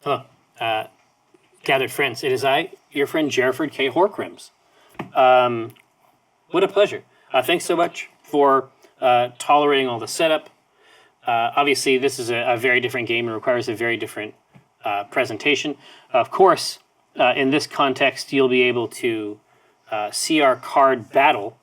Hello, gathered friends. It is I, your friend Jerford K. Horcrims. What a pleasure. Thanks so much for tolerating all the setup. Obviously, this is a very different game and requires a very different presentation. Of course, in this context, you'll be able to see our card battle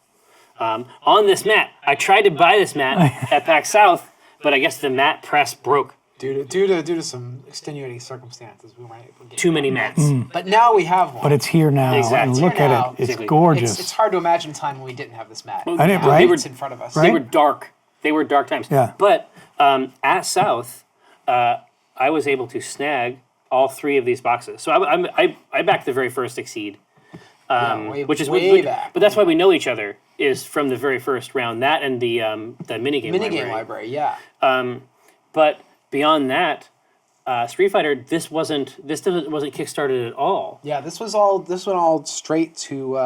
on this mat. I tried to buy this mat at PAX South, but I guess the mat press broke. Due to some extenuating circumstances, we weren't able to get Too many mats. But now we have one. But it's here now. Exactly. And It's look here at now. it. It's Exactly. gorgeous. It's hard to imagine a time when we didn't have this mat. I didn't, Now right? It's in front of us. They Right? were dark. They were dark times. Yeah. But at South, I was able to snag all three of these boxes. So I backed the very first Exceed, which is way back. But that's why we know each other, is from the very first round. That and the minigame library, yeah. But beyond that, Street Fighter, this wasn't kickstarted at all. Yeah, this went all straight to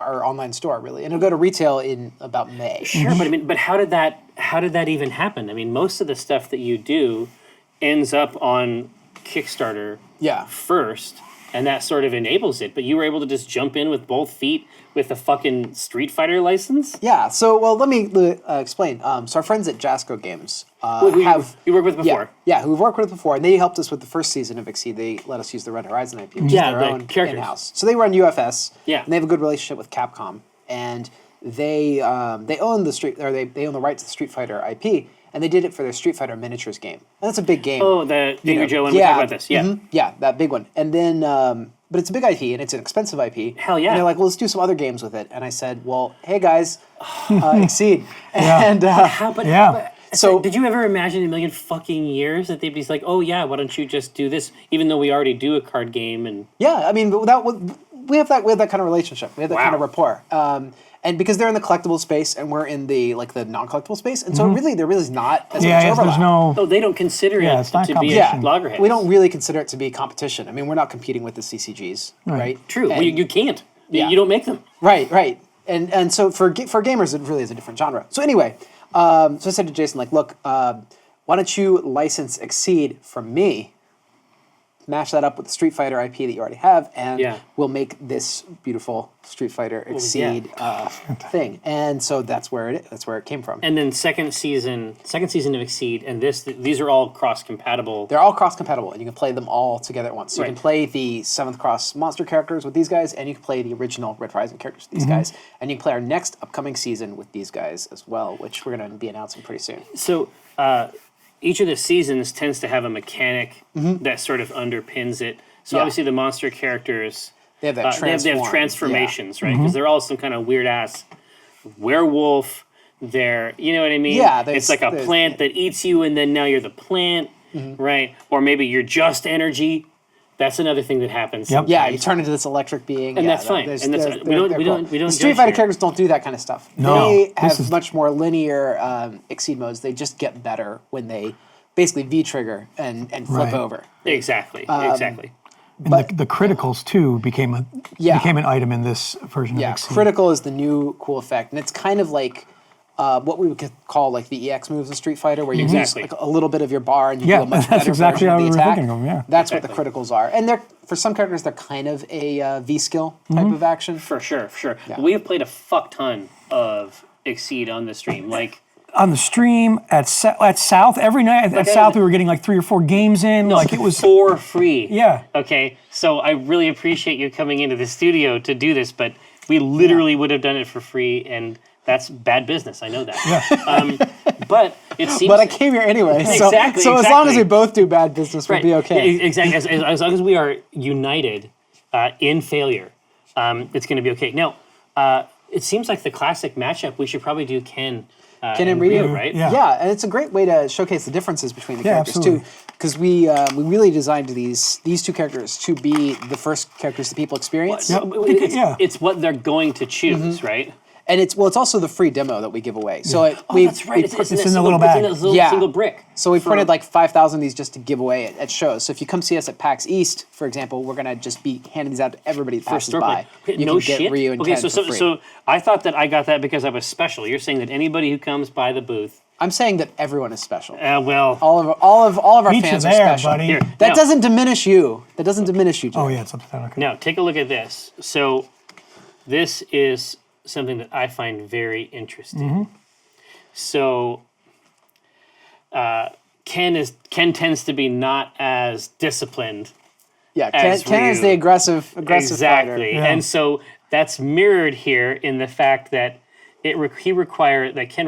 our online store, really, and it'll go to retail in about May. Sure, but how did that even happen? I mean, most of the stuff that you do ends up on Kickstarter Yeah. first, and that sort of enables it. But you were able to just jump in with both feet with a fucking Street Fighter license. Yeah. So, let me explain. So our friends at Jasco Games You worked with before. Yeah, who we've worked with before, and they helped us with the first season of Exceed. They let us use the Red Horizon IP, which is their the own characters. in-house. So they run UFS. Yeah. And they have a good relationship with Capcom, and they own they own the rights to the Street Fighter IP, and they did it for their Street Fighter miniatures game. And that's a big game. Oh, the Finger Joe one. We talked about this. Yeah. Yeah, that big one. And then, but it's a big IP and it's an expensive IP. Hell yeah. And they're like, well, let's do some other games with it. And I said, well, hey guys, Exceed. And So did you ever imagine in a million fucking years that they'd be like, oh yeah, why don't you just do this, even though we already do a card game and yeah, I mean, we have that kind of relationship. We have that kind of rapport. And because they're in the collectible space and we're in the non-collectible space, and so there really is not as much overlap. there's no. oh, they don't consider it's not it to be a competition. loggerhead. We don't really consider it to be competition. I mean, we're not competing with the CCGs, right? True. And- You can't. Yeah. You don't make them. Right. And so for gamers, it really is a different genre. So anyway, so I said to Jason, like, look, why don't you license Exceed from me, match that up with the Street Fighter IP that you already have, and we'll make this beautiful Street Fighter Exceed thing. And so that's where it came from. And then second season of Exceed, and these are all cross-compatible. They're all cross-compatible, and you can play them all together at once. So you Right. can play the 7th Cross monster characters with these guys, and you can play the original Red Horizon characters with these guys. And you can play our next upcoming season with these guys as well, which we're going to be announcing pretty soon. So each of the seasons tends to have a mechanic that sort of underpins it. So obviously the monster characters, They have that they have transformations, right? Because they're all some kind of weird-ass werewolf. They're, you know what I mean? Yeah, it's like a plant that eats you, and then now you're the plant, right? Or maybe you're just energy. That's another thing that happens. Yep. Yeah, you turn into this electric being, And that's fine. there's- And that's- there's- we don't- they're we cool. don't- we don't The Street judge Fighter here. characters don't do that kind of stuff. No, They this have is- much more linear Exceed modes. They just get better when they basically V-trigger and flip Right. over. Exactly. And the criticals too became an item in this version Yeah, of Exceed. critical is the new cool effect, and it's kind of like what we would call like the EX moves in Street Fighter, where you use like a little bit of your bar and you do a much that's better exactly version how of we the were attack. thinking of them, yeah. That's what the criticals are, and they're for some characters they're kind of a V skill type of action. For sure. We have played a fuck ton of Exceed on the stream. Like On the stream at South every night at South we were getting like 3 or 4 games in. Like it was for free. Yeah. Okay. So I really appreciate you coming into the studio to do this, but we literally would have done it for free, and that's bad business. I know that. Yeah. But it seems. But I came here anyway, so Exactly, as long as exactly. we both do bad business, we'll be okay. Yeah, exactly. As long as we are united in failure, it's going to be okay. Now, it seems like the classic matchup. We should probably do Ken and Ryu, right? Yeah. And it's a great way to showcase the differences between the characters absolutely. too, because we really designed these two characters to be the first characters that people experience. Yep. It's what they're going to choose, right? And it's also the free demo that we give away. So that's right. it's in the little bag. It's in a Yeah. single brick. So we printed like 5,000 of these just to give away at shows. So if you come see us at PAX East, for example, we're gonna just be handing these out to everybody that passes by. Okay, You no can get shit. Ryu and Okay, Ken for free. so I thought that I got that because I was special. You're saying that anybody who comes by the booth, I'm saying that everyone is special. well, All of our Each fans is are there, special. buddy. Here. That Now- doesn't diminish you. That doesn't diminish you, Jay. Oh yeah, it's upside down. Okay. now take a look at this. So this is something that I find very interesting. So Ken tends to be not as disciplined. Yeah, as Ken is Ryu. the aggressive fighter. Exactly, Yeah. and so that's mirrored here in the fact that Ken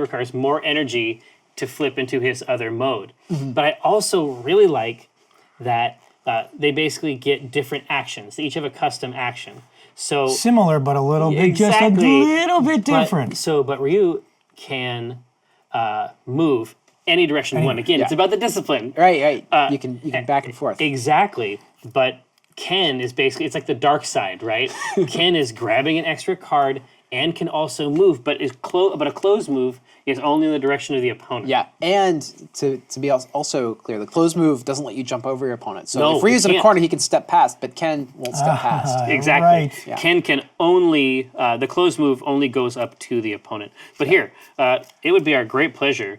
requires more energy to flip into his other mode. But I also really like that they basically get different actions. They each have a custom action. So Similar, but a little bit, Exactly. just a little bit different. But Ryu can move any direction you want. Again, it's about the discipline. Right. You can back and forth. Exactly. But Ken is basically, it's like the dark side, right? Ken is grabbing an extra card and can also move, but a closed move is only in the direction of the opponent. Yeah, and to be also clear, the closed move doesn't let you jump over your opponent. So No, if Ryu's he in a can't. corner, he can step past, but Ken won't step past. Exactly. Right. Yeah. Ken can only, the closed move only goes up to the opponent. But here, it would be our great pleasure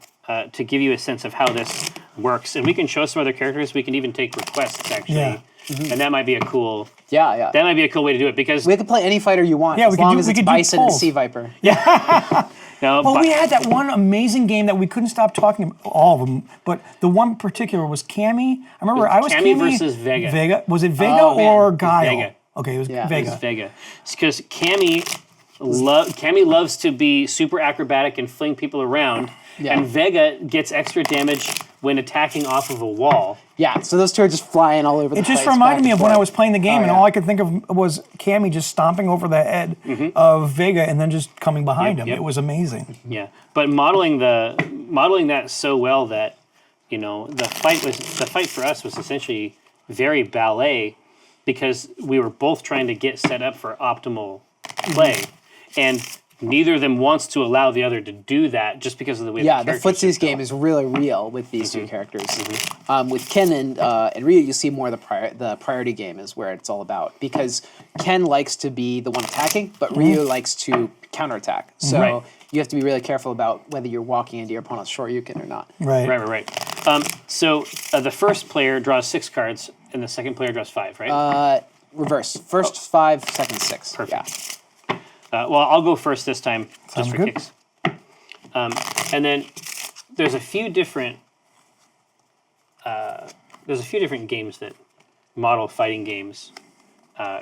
to give you a sense of how this works. And we can show some other characters. We can even take requests, actually. Yeah. And that might be a cool Yeah. that might be a cool way to do it because We could play any fighter you want, Yeah, as we could long do- as we it's could do Bison and polls. Sea Viper. no, Well, but- we had that one amazing game that we couldn't stop talking about, all of them, but the one in particular was Cammy. I remember I was Cammy versus Vega. Vega. Was it Vega Oh, man. or Guile? Vega. Okay, it was Yeah. Vega. It's Vega. Because Cammy loves to be super acrobatic and fling people around, Yeah. and Vega gets extra damage when attacking off of a wall. Yeah, so those two are just flying all over the It place. just reminded back me and of when I forth. was playing the game, and yeah. all I could think of was Cammy just stomping over the head of Vega and then just coming behind him. yep. It was amazing. Yeah, but modeling that so well that the fight for us was essentially very ballet because we were both trying to get set up for optimal play, and neither of them wants to allow the other to do that just because of the way. Yeah, the footsies game is really real with these two characters. With Ken and Ryu, you see more of the priority game is where it's all about because Ken likes to be the one attacking, but Ryu likes to counterattack. So Right. you have to be really careful about whether you're walking into your opponent's Shoryuken or not. Right. Right. So the first player draws 6 cards, and the second player draws 5, right? Reverse. First 5, second 6. Perfect. Well, I'll go first this time, just Sounds for good. kicks. And then there's a few different games that model fighting games,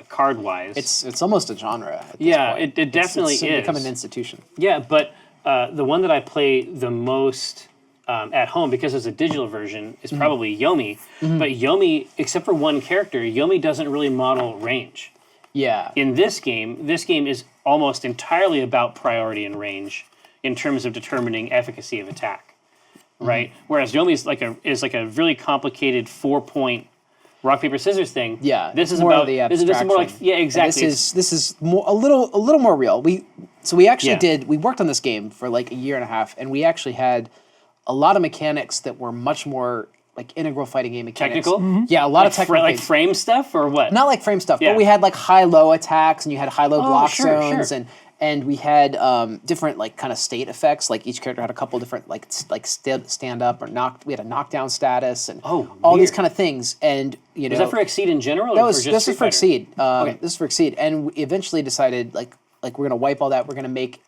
card wise. It's almost a genre. At this Yeah, point. it definitely it's is. become an institution. Yeah, but the one that I play the most at home, because it's a digital version, is probably Yomi. But Yomi, except for one character, Yomi doesn't really model range. Yeah. In this game is almost entirely about priority and range in terms of determining efficacy of attack, right? Whereas Yomi is like a really complicated 4-point rock paper scissors thing. Yeah, this it's is more about of the this is more like abstraction. yeah, And exactly. This is more a little more real. We actually Yeah. we worked on this game for like a year and a half, and we actually had a lot of mechanics that were much more like integral fighting game mechanics. Technical? Yeah, a lot of Like technical. like things. frame stuff or what? Not like frame stuff, Yeah. but we had like high-low attacks, and you had high-low block sure. zones, and we had different like kind of state effects. Like each character had a couple different stand up or knock. We had a knockdown status and all these weird. kind of things. And you know, Is that for Exceed in general? that or was for just this Street was for Fighter? Exceed. Okay. This is for Exceed, and we eventually decided like we're gonna wipe all that. We're gonna make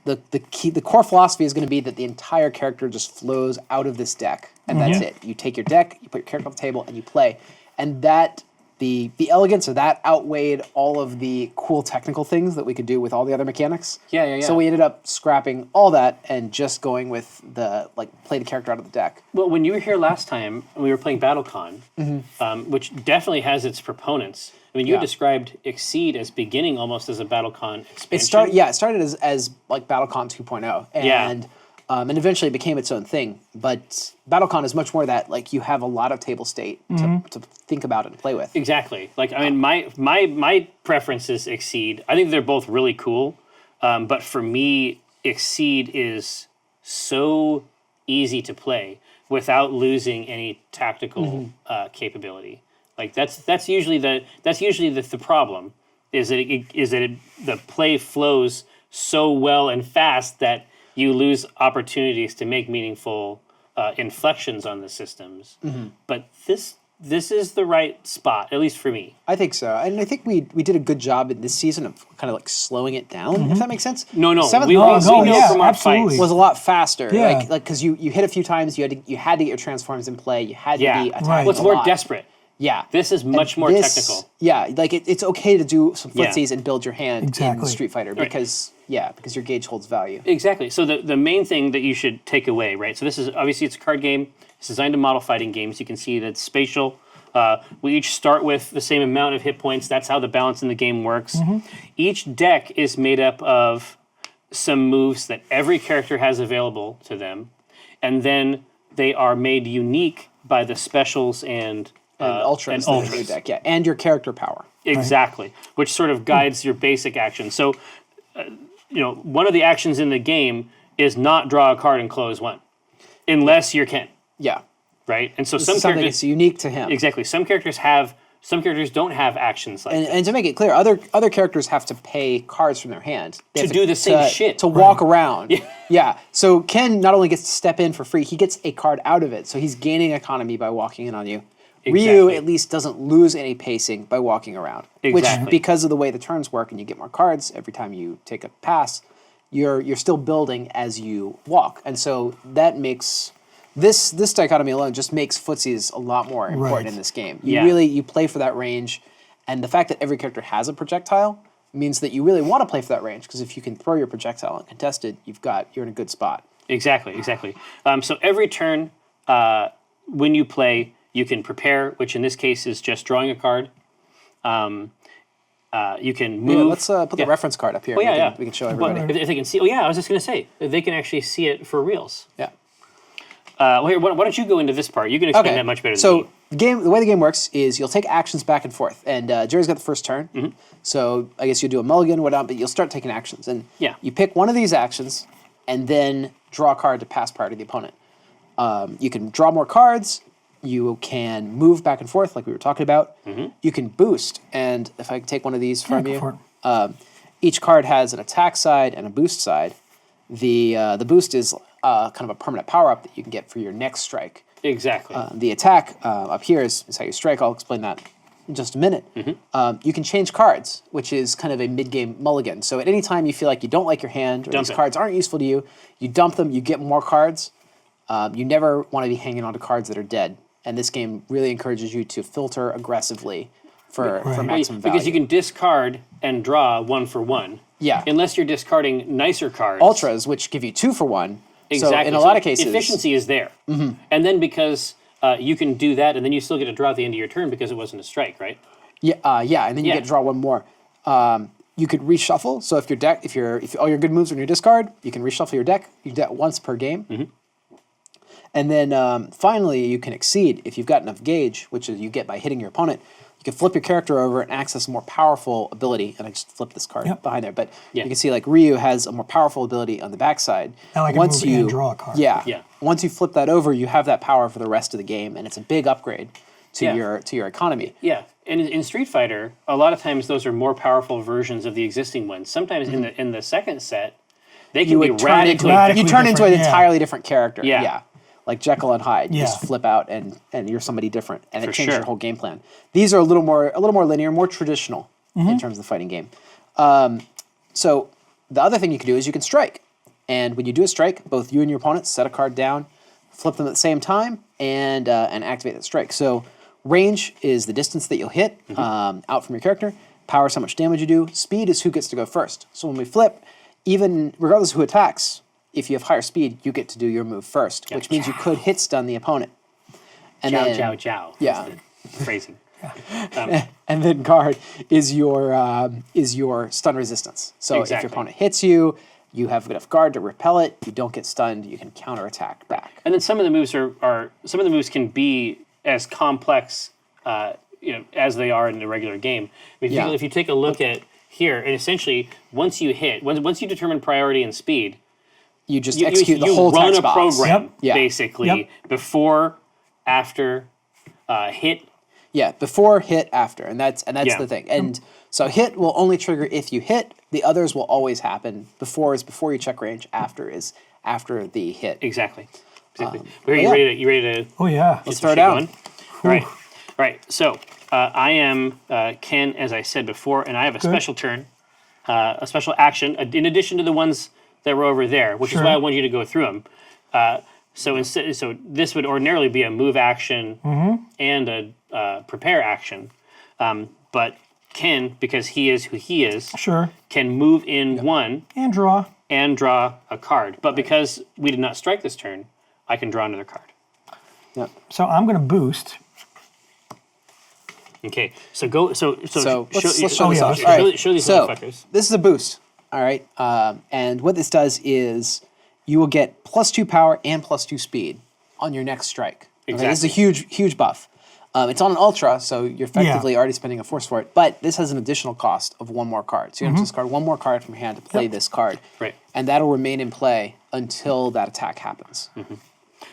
the core philosophy is going to be that the entire character just flows out of this deck, and that's it. You take your deck, you put your character on the table, and you play. And that the elegance of that outweighed all of the cool technical things that we could do with all the other mechanics. Yeah. So we ended up scrapping all that and just going with the play the character out of the deck. Well, when you were here last time, we were playing BattleCon, which definitely has its proponents. I mean, you Yeah. described Exceed as beginning almost as a BattleCon expansion. It started as like BattleCon 2.0, and eventually it became its own thing. But BattleCon is much more that like you have a lot of table state to think about and play with. Exactly. Like, I mean, my preference is Exceed. I think they're both really cool. But for me, Exceed is so easy to play without losing any tactical capability. Like that's usually the problem is that the play flows so well and fast that you lose opportunities to make meaningful inflections on the systems. But this is the right spot, at least for me. I think so, and I think we did a good job in this season of kind of like slowing it down, if that makes sense. No, Seventh we Boss know yeah, from our absolutely. fights. was a lot faster. Yeah. Like because you hit a few times, you had to get your transforms in play. You had to Yeah, be attacking Right. well, it's a more lot. desperate. Yeah, This is much more technical. Yeah, like it's okay to do some Yeah. footsies and build your hand in Exactly. Street Fighter because your gauge holds value. Exactly. So the main thing that you should take away, right? So this is obviously it's a card game. It's designed to model fighting games. You can see that it's spatial. We each start with the same amount of hit points. That's how the balance in the game works. Each deck is made up of some moves that every character has available to them, and then they are made unique by the specials and Ultras, that are in your deck, yeah, and your character power. Exactly, which sort of guides your basic action. So, one of the actions in the game is not draw a card and close one, unless you're Ken, Yeah, right? And so this some is something characters that's unique to him. exactly some characters don't have actions like that. And to make it clear, other characters have to pay cards from their hand They To have do the same shit. to walk around. Yeah. So Ken not only gets to step in for free, he gets a card out of it. So he's gaining economy by walking in on you. Ryu Exactly. at least doesn't lose any pacing by walking around, Exactly. which because of the way the turns work and you get more cards every time you take a pass, you're still building as you walk, and so that makes. This dichotomy alone just makes footsies a lot more important Right. in this game. Yeah. You play for that range, and the fact that every character has a projectile means that you really want to play for that range because if you can throw your projectile uncontested, you're in a good spot. Exactly. So every turn, when you play, you can prepare, which in this case is just drawing a card. You can move. Yeah, let's put the reference card up here. Oh, yeah, We can show Well, everybody. if they can see. Oh yeah, I was just going to say they can actually see it for reals. Yeah. Well, here, why don't you go into this part? You can explain that much better than me. So the way the game works is you'll take actions back and forth, and Jerry's got the first turn. So I guess you'll do a mulligan, whatnot, but you'll start taking actions, and Yeah. you pick one of these actions, and then draw a card to pass prior to the opponent. You can draw more cards. You can move back and forth, like we were talking about. You can boost, and if I take one of these from go you, for each card has an attack side and a boost side. The boost is kind of a permanent power up that you can get for your next strike. Exactly. The attack up here is how you strike. I'll explain that in just a minute. You can change cards, which is kind of a mid-game mulligan. So at any time you feel like you don't like your hand or Dump these it. cards aren't useful to you, you dump them, you get more cards. You never want to be hanging on to cards that are dead. And this game really encourages you to filter aggressively for maximum value. because you can discard and draw 1 for 1. Yeah. Unless you're discarding nicer cards. Ultras, which give you 2 for 1. Exactly. So in a lot of cases, efficiency is there. And then because you can do that, and then you still get a draw at the end of your turn because it wasn't a strike, right? Yeah, and then you Yeah. get to draw one more. You could reshuffle. So if your deck, if all your good moves are in your discard, you can reshuffle your deck. You do that once per game. And then finally, you can exceed if you've got enough gauge, which is you get by hitting your opponent. You can flip your character over and access a more powerful ability. And I just flipped this card behind there, but you can see like Ryu has a more powerful ability on the backside. Now I can move and draw a card. Yeah. Yeah. Once you flip that over, you have that power for the rest of the game, and it's a big upgrade to Yeah. your economy. Yeah, and in Street Fighter, a lot of times those are more powerful versions of the existing ones. Sometimes in the second set, they can be radically radically you turn into an different, yeah. entirely different character. Yeah. Like Jekyll and Hyde, you just Yeah. flip out and you're somebody different, and For it changes sure. your whole game plan. These are a little more linear, more traditional in terms of the fighting game. So the other thing you can do is you can strike, and when you do a strike, both you and your opponent set a card down, flip them at the same time, and activate that strike. So range is the distance that you'll hit out from your character. Power is how much damage you do. Speed is who gets to go first. So when we flip, even regardless of who attacks, if you have higher speed, you get to do your move first, which means you could hit stun the opponent. And Chow, then, chow, chow. Yeah. Is the phrasing. And then guard is your stun resistance. So if Exactly. your opponent hits you, you have enough guard to repel it. You don't get stunned. You can counterattack back. And then some of the moves can be as complex, as they are in the regular game. I mean, Yeah. if you take a look at here, and essentially, once you determine priority and speed, You just execute the whole run text a box. program Yep. Yeah. basically Yep. before, after, hit. Yeah, before, hit, after, and that's Yeah. the thing. And so hit will only trigger if you hit. The others will always happen. Before is before you check range. After is after the hit. Exactly. yeah. You ready to Oh yeah. Let's throw it down. All right. So I am Ken, as I said before, and I have a special turn, a special action, in addition to the ones that were over there, which is Sure. why I wanted you to go through them. So this would ordinarily be a move action and a prepare action, but Ken, because he is who he is, Sure. can move in one And draw. and draw a card. But because we did not strike this turn, I can draw another card. Yeah. So I'm going to boost. Okay, so go. So let's show this Oh, off. yeah, All let's right. show these So motherfuckers. this is a boost. All right. And what this does is you will get +2 power and +2 speed on your next strike. Okay, this is a huge buff. It's on an ultra, so you're effectively already spending a force for it. But this has an additional cost of one more card. So you have to discard one more card from your hand to play this card. Right. And that'll remain in play until that attack happens.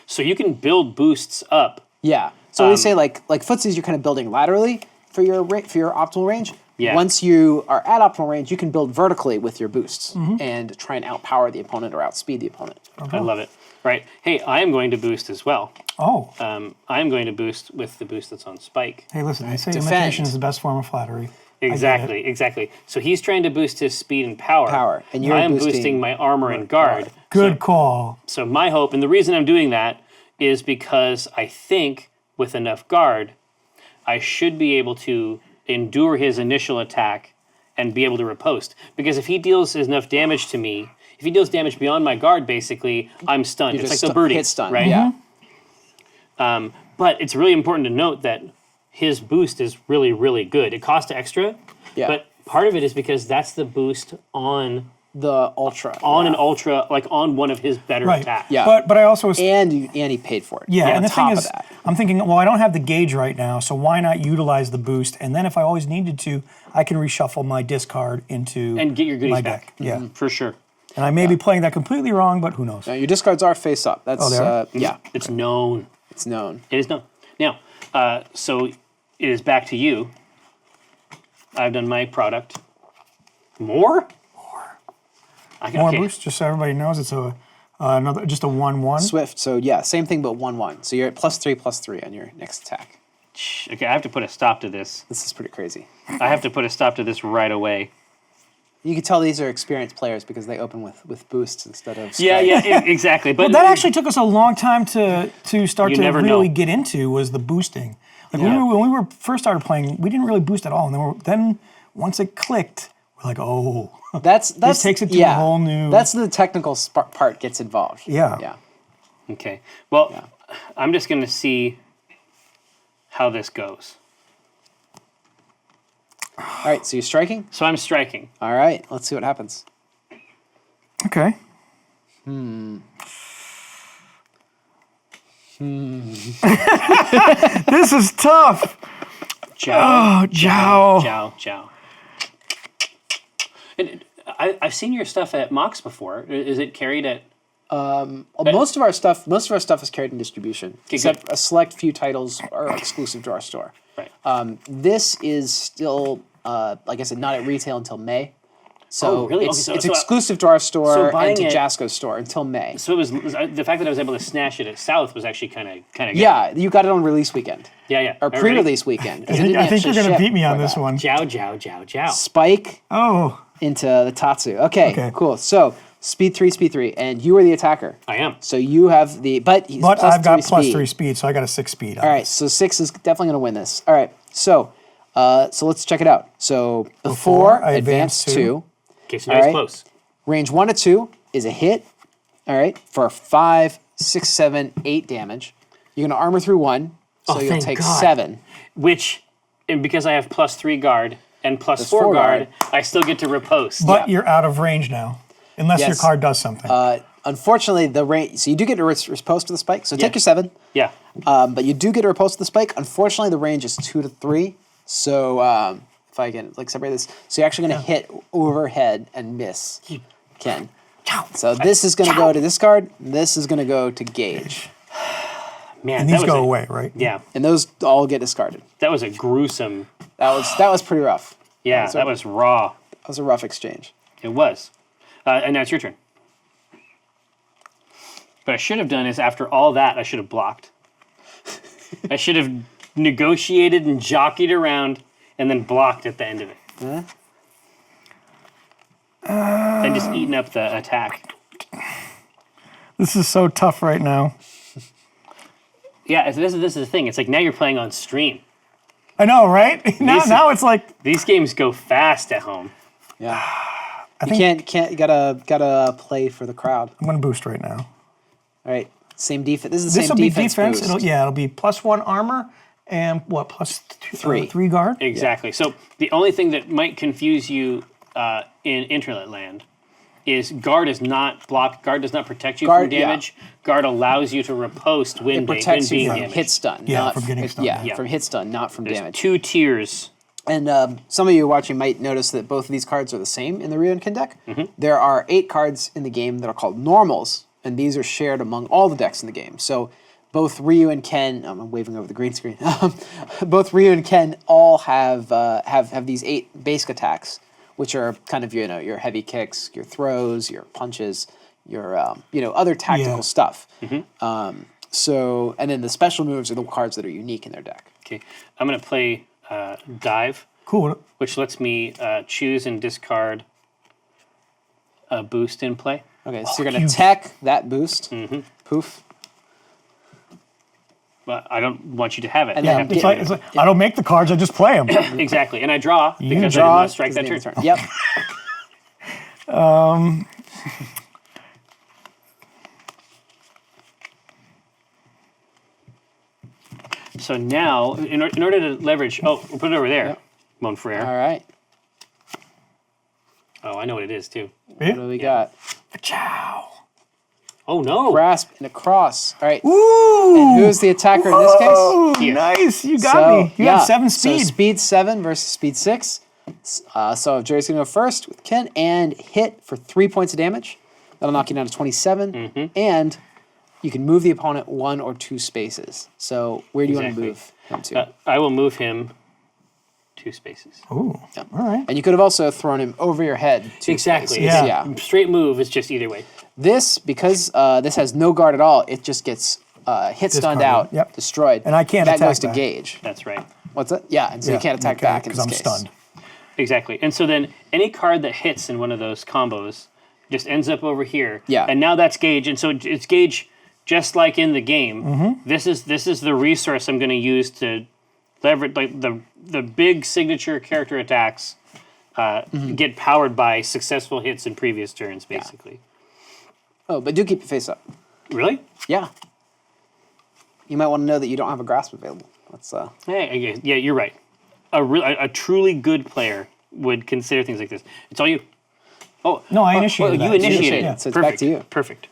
So you can build boosts up. Yeah. So we say like footsies, you're kind of building laterally for your optimal range. Yeah. Once you are at optimal range, you can build vertically with your boosts and try and outpower the opponent or outspeed the opponent. I love it. Right. Hey, I am going to boost as well. Oh. I am going to boost with the boost that's on Spike. Hey, listen, they say Defend. imitation is the best form of flattery. Exactly. So he's trying to boost his speed and power. And you're I am boosting boosting my armor and guard. Good call. So my hope, and the reason I'm doing that is because I think with enough guard, I should be able to endure his initial attack and be able to riposte. Because if he deals enough damage to me, if he deals damage beyond my guard, basically, I'm stunned. You're It's like just the birdie, hit stun. right? Yeah. But it's really important to note that his boost is really, really good. It costs extra, Yeah. but part of it is because that's the boost on The ultra. an ultra, like on one of his better Right. attacks. Yeah. But I also was And he paid for it. Yeah, On and the top thing of is, that. I'm thinking, well, I don't have the gauge right now, so why not utilize the boost? And then if I always needed to, I can reshuffle my discard into And get your goodies my back. deck. Yeah, For sure. and I may be playing that completely wrong, but who knows? Now, your discards are face up. That's they are? yeah, It's known. it's known. It is known. Now, so it is back to you. I've done my product. More? I got, More okay. boost, just so everybody knows, it's another just a 1/1. Swift. So yeah, same thing, but 1/1. So you're at +3/+3 on your next attack. Okay, I have to put a stop to this. This is pretty crazy. I have to put a stop to this right away. You can tell these are experienced players because they open with boosts instead of Yeah, exactly. But That actually took us a long time to start You to never really know. get into was the boosting. Like Yeah. when we were first started playing, we didn't really boost at all, and then once it clicked, we're like, oh, That's takes it to a whole new- That's the technical part gets involved. Yeah. Yeah. Okay. Well, I'm just going to see how this goes. All right. So you're striking. So I'm striking. All right. Let's see what happens. okay. This is tough. Jow. Oh, Jow. Jow. And I've seen your stuff at Mox before. Is it carried at? Most of our stuff is carried in distribution, except good. a select few titles are exclusive to our store. Right. This is still, like I said, not at retail until May. So Oh, really? it's, Okay, it's so- exclusive to our store buying and to it- Jasco's store until May. So it was the fact that I was able to snatch it at South was actually kind of good. Yeah, you got it on release weekend Yeah. or Alright. pre-release weekend. 'cause it didn't I think you're actually going to ship beat me on for this that. one. Jow. Spike Oh, into the Tatsu. Okay, Okay. cool. So speed 3, and you are the attacker. I am. So you have the but he's but plus I've got 3 speed. +3 speed, so I got a 6 speed. All right, so 6 is definitely going to win this. All right, so let's check it out. So before I advance advance 2, Okay, so now it's Alright. close. range 1 to 2 is a hit. All right, for 5, 6, 7, 8 damage. You're going to armor through 1, so Oh, you'll thank take God. 7. Which, and because I have +3 guard and +4 4 guard, guard. I still get to riposte. But you're out of range now, unless your Yes. card does something. Unfortunately, the range. So you do get a riposte to the spike. So take your 7, Yeah. but you do get a riposte to the spike. Unfortunately, the range is 2 to 3. So if I can like separate this. So you're actually going to hit overhead and miss Ken. So this is going to go to discard. This is going to go to Gage. Man, And that these was go away, right? Yeah, And those all get discarded. that was a gruesome. That was pretty rough. Yeah, that was raw. That was a rough exchange. It was. And now it's your turn. What I should have done is after all that, I should have blocked. I should have negotiated and jockeyed around and then blocked at the end of it. And just eaten up the attack. This is so tough right now. Yeah, this is the thing. It's like now you're playing on stream. I know, right? Now it's like These games go fast at home. Yeah. I You think can't you gotta play for the crowd. I'm gonna boost right now. All right. Same defense. This is the This same will be defense. defense. Boost. It'll be +1 armor and what Three. 3 guard. Exactly. So the only thing that might confuse you in Internet Land is guard is not block. Guard does not protect you Guard, from damage. Guard allows you to riposte when It protects you being from damaged. hit stun. Yeah, not from getting stunned, Yeah, yeah. from hit stun, not from There's damage. 2 tiers. And some of you watching might notice that both of these cards are the same in the Ryukin deck. Mm-hmm. There are 8 cards in the game that are called normals, and these are shared among all the decks in the game. So both Ryu and Ken, I'm waving over the green screen. Both Ryu and Ken all have these 8 basic attacks, which are kind of your heavy kicks, your throws, your punches, your other tactical stuff. So and then the special moves are the cards that are unique in their deck. Okay, I'm gonna play dive, Cool. which lets me choose and discard a boost in play. Okay, so you're gonna huge. tech that boost. Poof. But I don't want you to have it. And I then have to It's get like, rid of it's like I don't make the cards. I just play them. it. Exactly, and I draw because I did Draw. not strike is that the end turn. of the Yep. So now, in order to leverage, we'll put it over there, Mon Frere. All right. Oh, I know what it is too. What do we got? Ciao. Oh no! Grasp and a cross. All right. Ooh. And who's the attacker in this case? Oh, Here. nice. You got So, me. You got 7 speed. So speed 7 versus speed 6. So Jerry's going to go first with Ken and hit for 3 points of damage. That'll knock you down to 27. And you can move the opponent 1 or 2 spaces. So where do you want to Exactly. move him to? I will move him 2 spaces. Ooh. All right. And you could have also thrown him over your head 2 Exactly. spaces. Yeah. Yeah. Straight move is just either way. This, because this has no guard at all, it just gets hit stunned Discarded. out, Yep. destroyed. And I can't that attack goes to back. Gage. That's right. What's that? Yeah, and so you can't attack back in this because I'm case. stunned. Exactly. And so then any card that hits in one of those combos just ends up over here. Yeah. And now that's Gage. And so it's Gage just like in the game. This is the resource I'm going to use to leverage like the big signature character attacks get powered by successful hits in previous turns, basically. Oh, but do keep your face up. Really? Yeah. You might want to know that you don't have a grasp available. That's Hey, yeah, you're right. A truly good player would consider things like this. It's all you. Oh No, I oh, initiated you that. initiated initiated it. it, so it's Perfect. back to you. Perfect.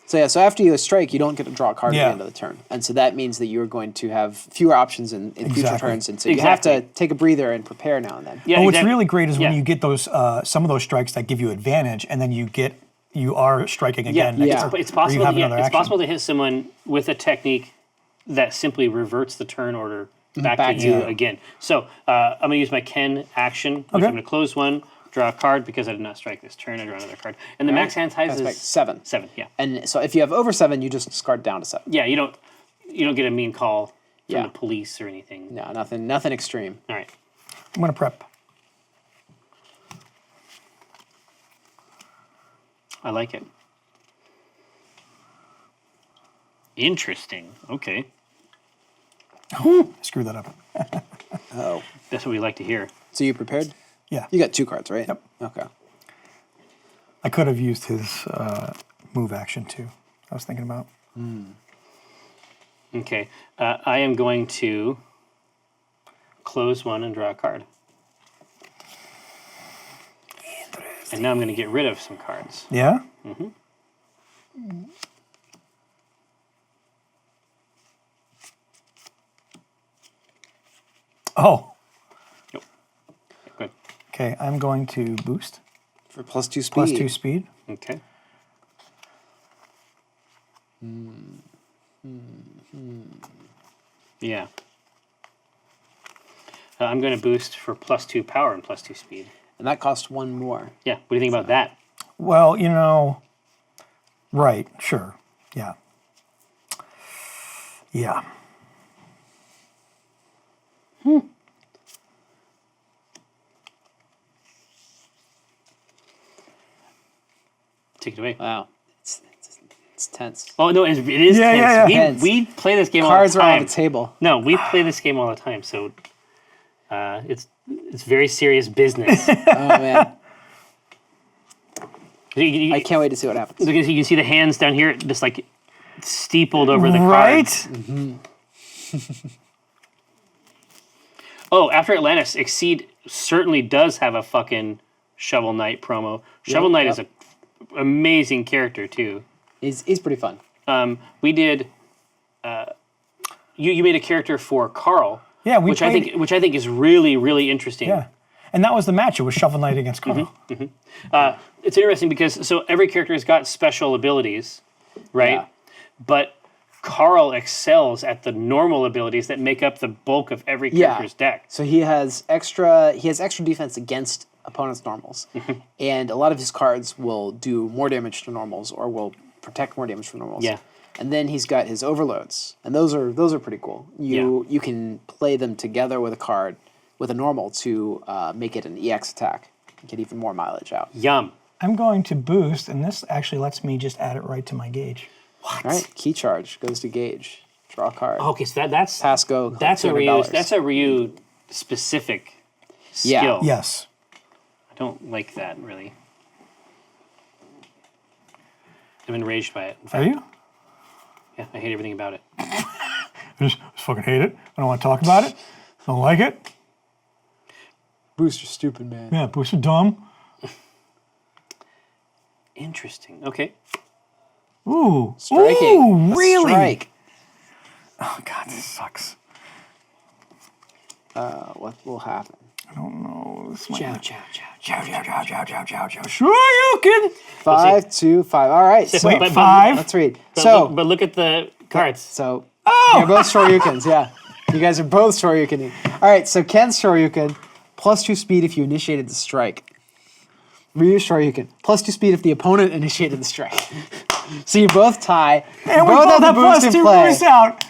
so. Yeah. So after you strike, you don't get to draw a card at Yeah. the end of the turn, and so that means that you're going to have fewer options in future Exactly. turns, and so you have Exactly. to take a breather and prepare now and then. Yeah. But what's exactly. really great is when Yeah. you get those some of those strikes that give you advantage, and then you are striking Yeah, again. next turn, it's or possible. you have Yeah, another it's action. possible to hit someone with a technique that simply reverts the turn order back Back to to you you. again. So I'm going to use my Ken action. Which Okay. I'm going to close one, draw a card because I did not strike this turn. I draw another card, and the max hand size That's is like 7. 7. Yeah, And so if you have over 7, you just discard down to 7. yeah. You don't get a mean call from Yeah. the police or anything. No, nothing extreme. All right. I'm gonna prep. I like it. Interesting. Okay. Screw that up. Oh. That's what we like to hear. So you prepared? Yeah. You got 2 cards, right? Yep. Okay. I could have used his move action too. I was thinking about. Okay. I am going to close one and draw a card. And now I'm going to get rid of some cards. Yeah. Oh. Yep. Okay, I'm going to boost. For +2 speed. +2 speed. Okay. Yeah. I'm going to boost for +2 power and +2 speed. And that costs 1 more. Yeah. What do you think about that? Well, you know, right, sure. Yeah. Yeah. Take it away. Wow. It's tense. Oh no, it is Yeah, tense. yeah, yeah. We play this game Cards all are the on time. the table. No, we play this game all the time, so it's very serious business. Oh, man. You I can't wait to see what happens. look, you can see the hands down here, just like steepled over the Right? cards. Oh, after Atlantis, Exceed certainly does have a fucking Shovel Knight promo. Shovel Knight is an amazing character too. He's pretty fun. We did. You made a character for Carl. Yeah, we which played, I think is really interesting. Yeah. And that was the match. It was Shovel Knight against Carl. It's interesting because so every character has got special abilities, right? Yeah. But Carl excels at the normal abilities that make up the bulk of every character's deck. So he has extra defense against opponents' normals. And a lot of his cards will do more damage to normals or will protect more damage from normals. Yeah. And then he's got his overloads. And those are pretty cool. You can play them together with a card with a normal to make it an EX attack. Get even more mileage out. Yum. I'm going to boost, and this actually lets me just add it right to my gauge. What? All right, key charge goes to gauge. Draw a card. Okay, so that's Pass go. that's a Ryu. $200. That's a Ryu specific Yeah. skill. Yes. I don't like that really. I'm enraged by it. In Are fact, you? yeah, I hate everything about it. I just fucking hate it. I don't want to talk about it. Don't like it. Booster stupid, man. Yeah, boost are dumb. Interesting. Okay. Ooh. Striking. Ooh, A really? Strike. Oh, God, this sucks. What will happen? I don't know. This might Chow, not- chow, chow. Chow, chow, chow, chow, chow, chow, chow. Sure you can. 5, 2, 5. All right. So Wait, but- 5. let's read. But So look, but look at the cards. So Oh! you're both Shoryukens, yeah. You guys are both Shoryuken. All right, so Ken's Shoryuken, +2 speed if you initiated the strike. Ryu's Shoryuken, +2 speed if the opponent initiated the strike. So you both tie. And we both both have the boost in +2 play. boost out.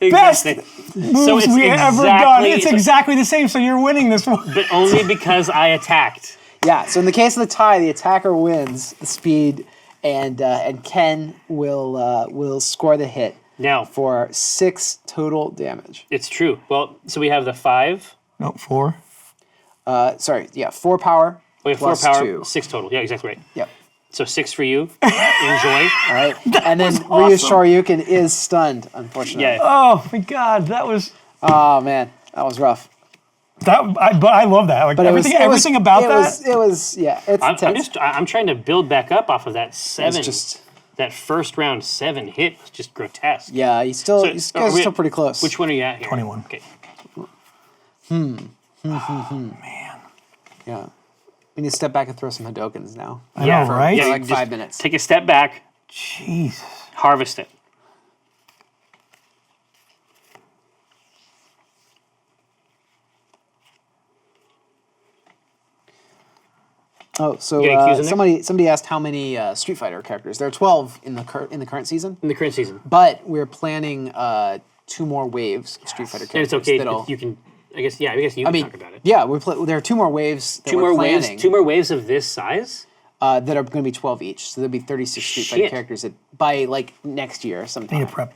Exactly. Moves it's we ever done. exactly- It's so- exactly the same, so you're winning this one. But only because I attacked. Yeah, so in the case of the tie, the attacker wins the speed, and Ken will score the hit Now, for 6 total damage. it's true. Well, so we have the 5. No, 4. 4 power. We have 4 plus power, 2. 6 total. Yeah, exactly right. Yep. So 6 for you. Enjoy. All right, and then Ryu's awesome. Shoryuken is stunned, unfortunately. Yeah. Oh my God, that was Oh man, that was rough. that. But I love that. Like But everything about that. It was yeah. It's intense. I'm trying to build back up off of that 7. just- that first round 7 hit was just grotesque. Yeah, you So, guys are still pretty close. Which one are you at here? 21. Okay. Man, Yeah, we need to step back and throw some Hadokens now. I know, for- right? for you like just 5 minutes. Take a step back, Jesus. harvest it. Oh, so You got any cues in there? somebody asked how many Street Fighter characters. There are 12 in the current season, In the current season. but we're planning 2 more waves of Street Fighter And characters. it's okay. that'll- You can. I guess. Yeah. I guess you I can mean, talk about it. yeah, there are 2 more waves. That Two we're more planning, waves. 2 more waves of this size. that are going to be 12 each. So there'll be 36 Street Fighter Shit. characters by like next year sometime. Need a prep.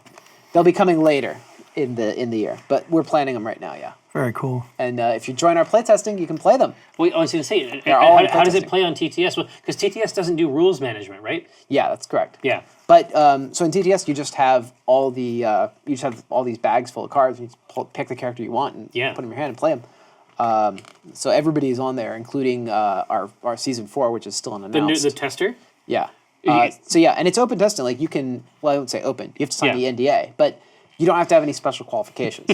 They'll be coming later in the year, but we're planning them right now. Yeah. Very cool. And if you join our playtesting, you can play them. Wait, I was going to say, They're all how does it playtesting. play on TTS? Because TTS doesn't do rules management, right? Yeah, that's correct. Yeah. But so in TTS, you just have all these bags full of cards. And you just pick the character you want and Yeah. put them in your hand and play them. So everybody's on there, including our season 4, which is still unannounced. The tester. Yeah. You- So yeah, and it's open testing. Like you can, well, I would say open. You have to sign Yeah. the NDA, but you don't have to have any special qualifications.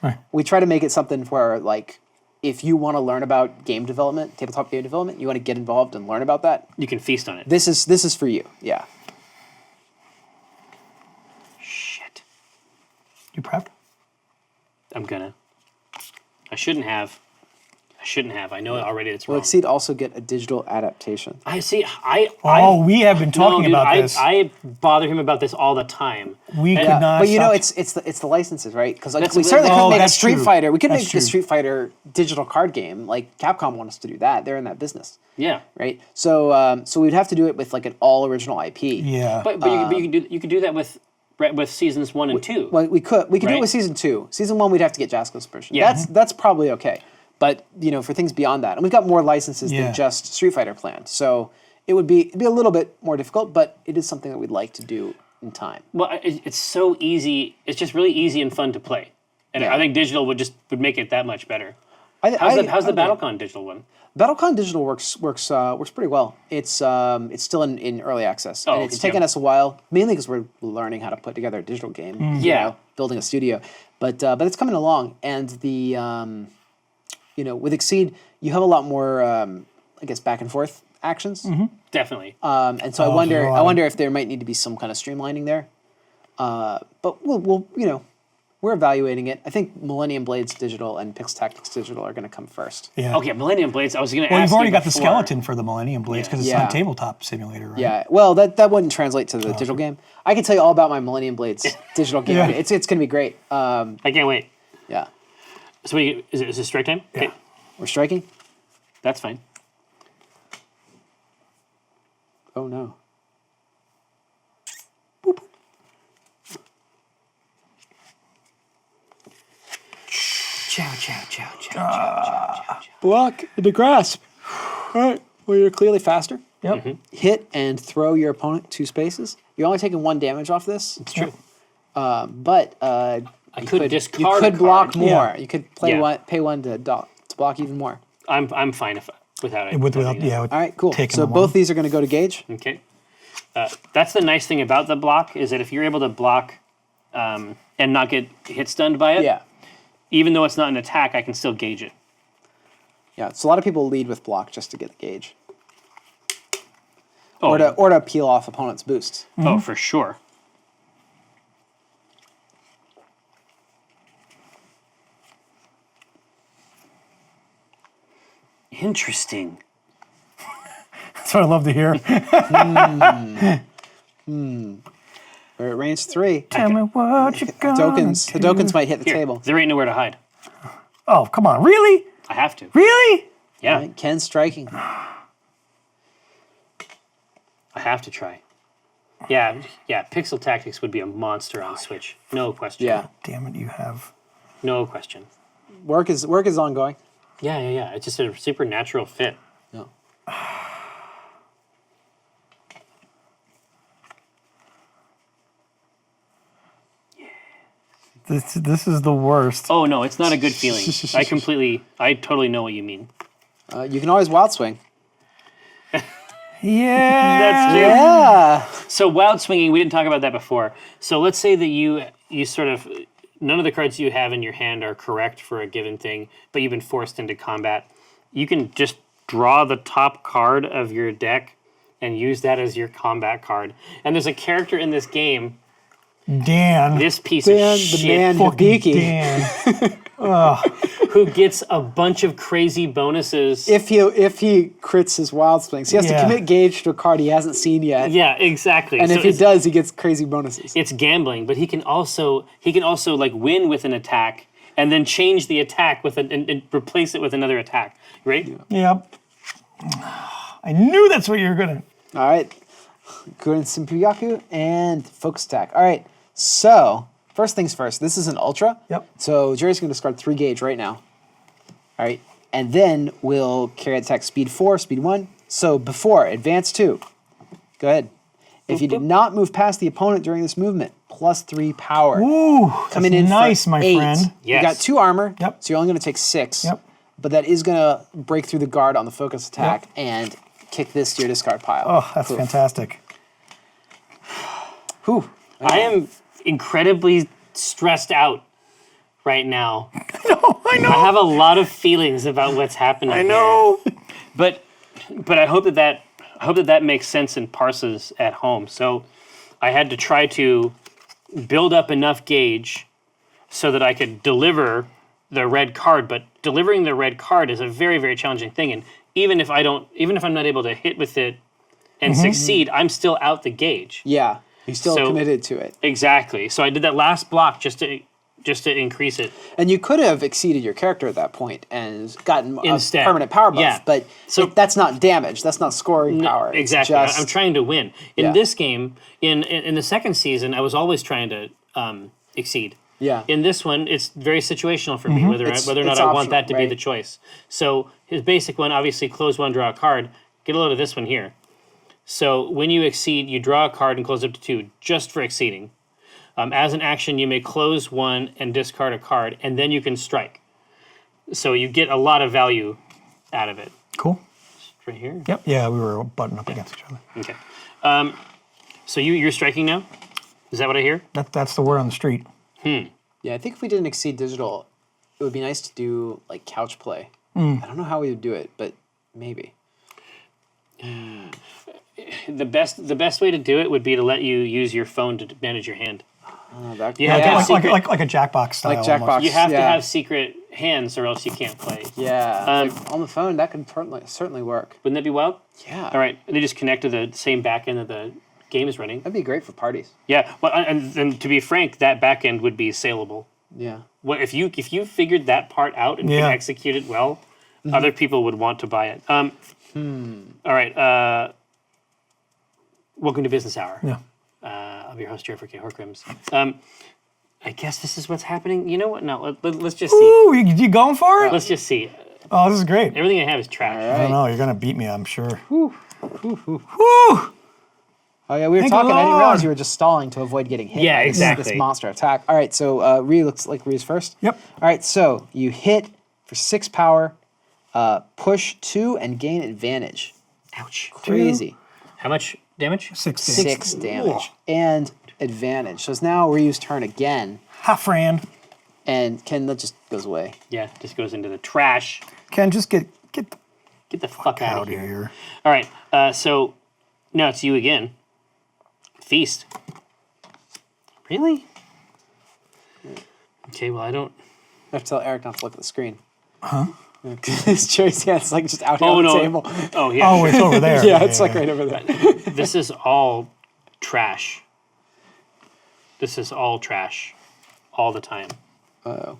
Right. We try to make it something where like if you want to learn about game development, tabletop game development, you want to get involved and learn about that, You can feast on it. this is for you. Yeah. Shit. You prepped? I'm gonna. I shouldn't have. I know already it's Will wrong. Exceed also get a digital adaptation? I see. We have been talking about this. I bother him about this all the time. We could And- not. But you know, stop- it's the licenses, right? Because like That's we what- certainly couldn't Oh, make a that's Street true. Fighter. We couldn't That's make true. a Street Fighter digital card game. Like Capcom wants us to do that. They're in that business, Yeah. right? So we'd have to do it with like an all original IP. Yeah. But you could do that with seasons 1 and 2. Well, we could do it Right? with season 2. Season 1, we'd have to get Jasko's permission. Yeah. That's probably okay. But you know, for things beyond that, and we've got more licenses Yeah. than just Street Fighter planned, so it'd be a little bit more difficult. But it is something that we'd like to do in time. Well, it's so easy. It's just really easy and fun to play, and Yeah. I think digital would make it that much better. How's How's the BattleCon digital one? BattleCon Digital works pretty well. It's still in early access, and Oh, it's okay, taken yeah. us a while, mainly because we're learning how to put together a digital game. you Yeah. know, building a studio, but it's coming along, and the you know, with Exceed, you have a lot more I guess back and forth actions, Definitely. and so I there's a lot. wonder if there might need to be some kind of streamlining there. But we'll you know, we're evaluating it. I think Millennium Blades Digital and Pixel Tactics Digital are going to come first. Yeah. Okay, Millennium Blades. I was going to Well, ask you've already you got the before. skeleton for the Millennium Blades because it's Yeah. on Tabletop Simulator, right? Yeah, well, that wouldn't translate to the digital game. I can tell you all about my Millennium Blades digital game. Yeah. It's going to be great. I can't wait. Yeah, So is it strike time? Okay, we're striking. that's fine. Oh no. Chow, chow, chow, chow, chow, chow. Block into grasp. All right. Well, you're clearly faster. Yep. Hit and throw your opponent 2 spaces. You're only taking 1 damage off this, It's true. but you could you discard could a block card. more. Yeah. You could play Yeah. pay 1 to block even more. I'm fine without it. Without, having yeah. that. with All right, cool. taking So the both one. these are going to go to Gage. Okay. That's the nice thing about the block is that if you're able to block and not get hit stunned by it, Yeah. even though it's not an attack, I can still gauge it. Yeah. So a lot of people lead with block just to get the Gage. Oh, Or to peel off opponent's boosts. oh, for sure. Interesting. That's what I love to hear. We're at range 3. Tell me what you got. The tokens might hit the Here, table. there ain't nowhere to hide. Oh, come on. Really? I have to. Really? Yeah, Right, Ken's striking. I have to try. Yeah. Pixel Tactics would be a monster on Switch. No question. Yeah. Damn it, you have. No question. Work is ongoing. Yeah. It's just a super natural fit. No. This is the worst. Oh no, it's not a good feeling. I totally know what you mean. You can always wild swing. Yeah. That's true. Yeah. So wild swinging, we didn't talk about that before. So let's say that you sort of none of the cards you have in your hand are correct for a given thing, but you've been forced into combat. You can just draw the top card of your deck and use that as your combat card. And there's a character in this game, Dan. this piece Dan, of the shit, man Fucking Hibiki. Dan. who gets a bunch of crazy bonuses. If he crits his wild swings, he has to Yeah. commit Gage to a card he hasn't seen yet. Yeah, exactly. And So if he it's- does, he gets crazy bonuses. it's gambling, but he can also like win with an attack and then change the attack with and replace it with another attack, right? Yep. I knew that's what you were gonna. All right. Kuren Simpuyaku and Focus Attack. All right. So, first things first. This is an Ultra. Yep. So, Jerry's going to discard 3 Gauge right now. All right. And then we'll carry attack speed 4, speed 1. So, before, advance 2. Go ahead. If you did not move past the opponent during this movement, +3 power. Ooh, Coming that's in nice, for my 8. friend. You Yes. got 2 armor. Yep. So, you're only going to take 6. Yep. But that is going to break through the guard on the focus attack and kick this to your discard pile. Oh, that's Oof. fantastic. Whew. I am incredibly stressed out right now. I know. I have a lot of feelings about what's happening. I know. But I hope that makes sense and parses at home. So I had to try to build up enough gauge so that I could deliver the red card. But delivering the red card is a very, very challenging thing. And even if I'm not able to hit with it and succeed, I'm still out the gauge. Yeah, you're still So- committed to it. Exactly. So I did that last block just to increase it. And you could have exceeded your character at that point and gotten Instead. a permanent power buff, Yeah. but So- that's not damage. That's not scoring power. It's Exactly. just- I'm trying to win. In Yeah. this game, in the second season, I was always trying to exceed. Yeah. In this one, it's very situational for me, whether or It's not I want optional, that to be right? the choice. So his basic one, obviously, close one, draw a card. Get a load of this one here. So when you exceed, you draw a card and close up to 2, just for exceeding. As an action, you may close one and discard a card, and then you can strike. So you get a lot of value out of it. Cool. Right here. Yep. Yeah, we were butting up against each other. Okay. So you're striking now? Is that what I hear? That's the word on the street. Yeah, I think if we didn't exceed digital, it would be nice to do like couch play. I don't know how we would do it, but maybe. The best way to do it would be to let you use your phone to manage your hand. That, You have to yeah, have secret- Like a Jackbox style. Like Jackbox. almost. You have to Yeah. have secret hands or else you can't play. yeah. Like, on the phone, that could certainly work. Wouldn't that be wild? Yeah. All right. And they just connect to the same backend that the game is running. That'd be great for parties. Yeah. Well, and to be frank, that backend would be saleable. Yeah. What if you figured that part out and Yeah. can execute it well, other people would want to buy it. All right. Welcome to Business Hour. Yeah. I'm your host, Jeffrey K. Horcrims. I guess this is what's happening. You know what? No, let's just see. Ooh, you going for it? Let's just see. Oh, this is great. Everything I have is trash. I don't know. You're gonna beat me, I'm sure. Whew. Woo! Oh yeah, we were Thank talking. I didn't Lord. realize you were just stalling to avoid getting hit. Yeah, by this exactly. monster attack. All right, so Rhea looks like Rhea's first. Yep. All right, so you hit for 6 power, push 2, and gain advantage. Ouch. Crazy. How much damage? 6 6 damage and advantage. So it's now Ryu's turn again, Half Rand. and Ken that just goes away. Yeah, just goes into the trash. Ken, just get the Get the fuck out out of of here. here. All right. So now it's you again. Feast. Really? Okay. Well, I don't. I have to tell Eric not to look at the screen. Huh? His cherry's hand's like just out here Oh on the no. table. Oh yeah. Oh, it's over there. Yeah, it's like right over there. This is all trash. This is all trash, all the time. Well,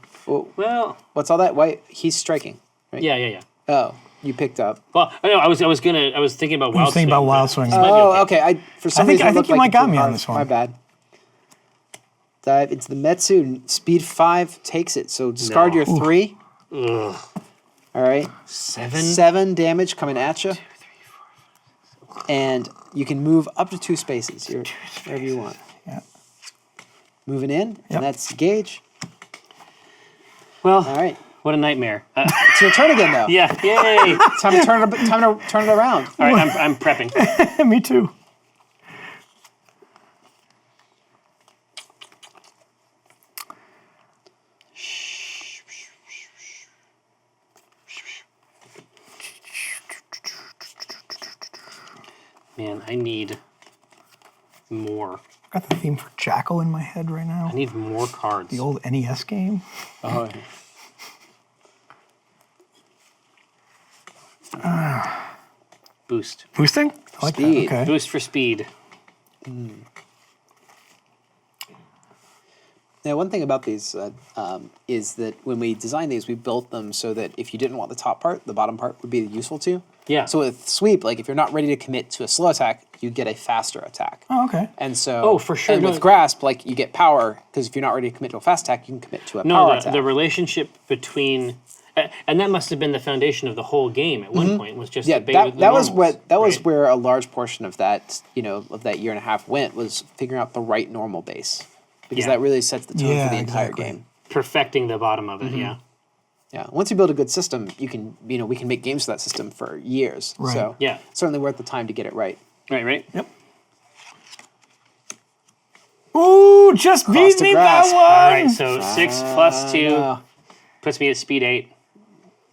Well, what's all that? Why he's striking? Right? yeah. Oh, you picked up. Well, I know. I was thinking about wild. was thinking Swing, about Wild but Swing. this might be Oh, okay. For some reason, I it think looked you like might got drew me on cards. this one. My bad. Dive. It's the Metsu. Speed 5 takes it. So discard No. your 3. Ugh. All right. 7. 7 damage coming at you. And you can move up to 2 spaces. You're wherever you want. Yeah. Moving in, Yep. and that's Gage. Well, All right. what a nightmare. It's your turn again, though. Yeah. Yay. Time to turn it around. All right. I'm prepping. Me too. Man, I need more. Got the theme for Jackal in my head right now. I need more cards. The old NES game. Oh, Boost. Boosting? I like Speed. that. Okay. Boost for speed. Now, one thing about these is that when we designed these, we built them so that if you didn't want the top part, the bottom part would be useful too. Yeah. So with sweep, like if you're not ready to commit to a slow attack, you get a faster attack. Oh, okay. And so, Oh, for sure. And No. with grasp, like you get power because if you're not ready to commit to a fast attack, you can commit to a No, power the attack. relationship between, and that must have been the foundation of the whole game at one point. Was just Yeah, debate with the that was normals, what that was right? where a large portion of that of that year and a half went was figuring out the right normal base because Yeah. that really sets the tone Yeah, for the entire exactly. game. perfecting the bottom of it. Yeah. Yeah, once you build a good system, you can we can make games for that system for years. Right. So Yeah. certainly worth the time to get it right. Right. Yep. Ooh, just Cross beat to me grass. that one. All right, so 6 plus 2 No. puts me at speed 8,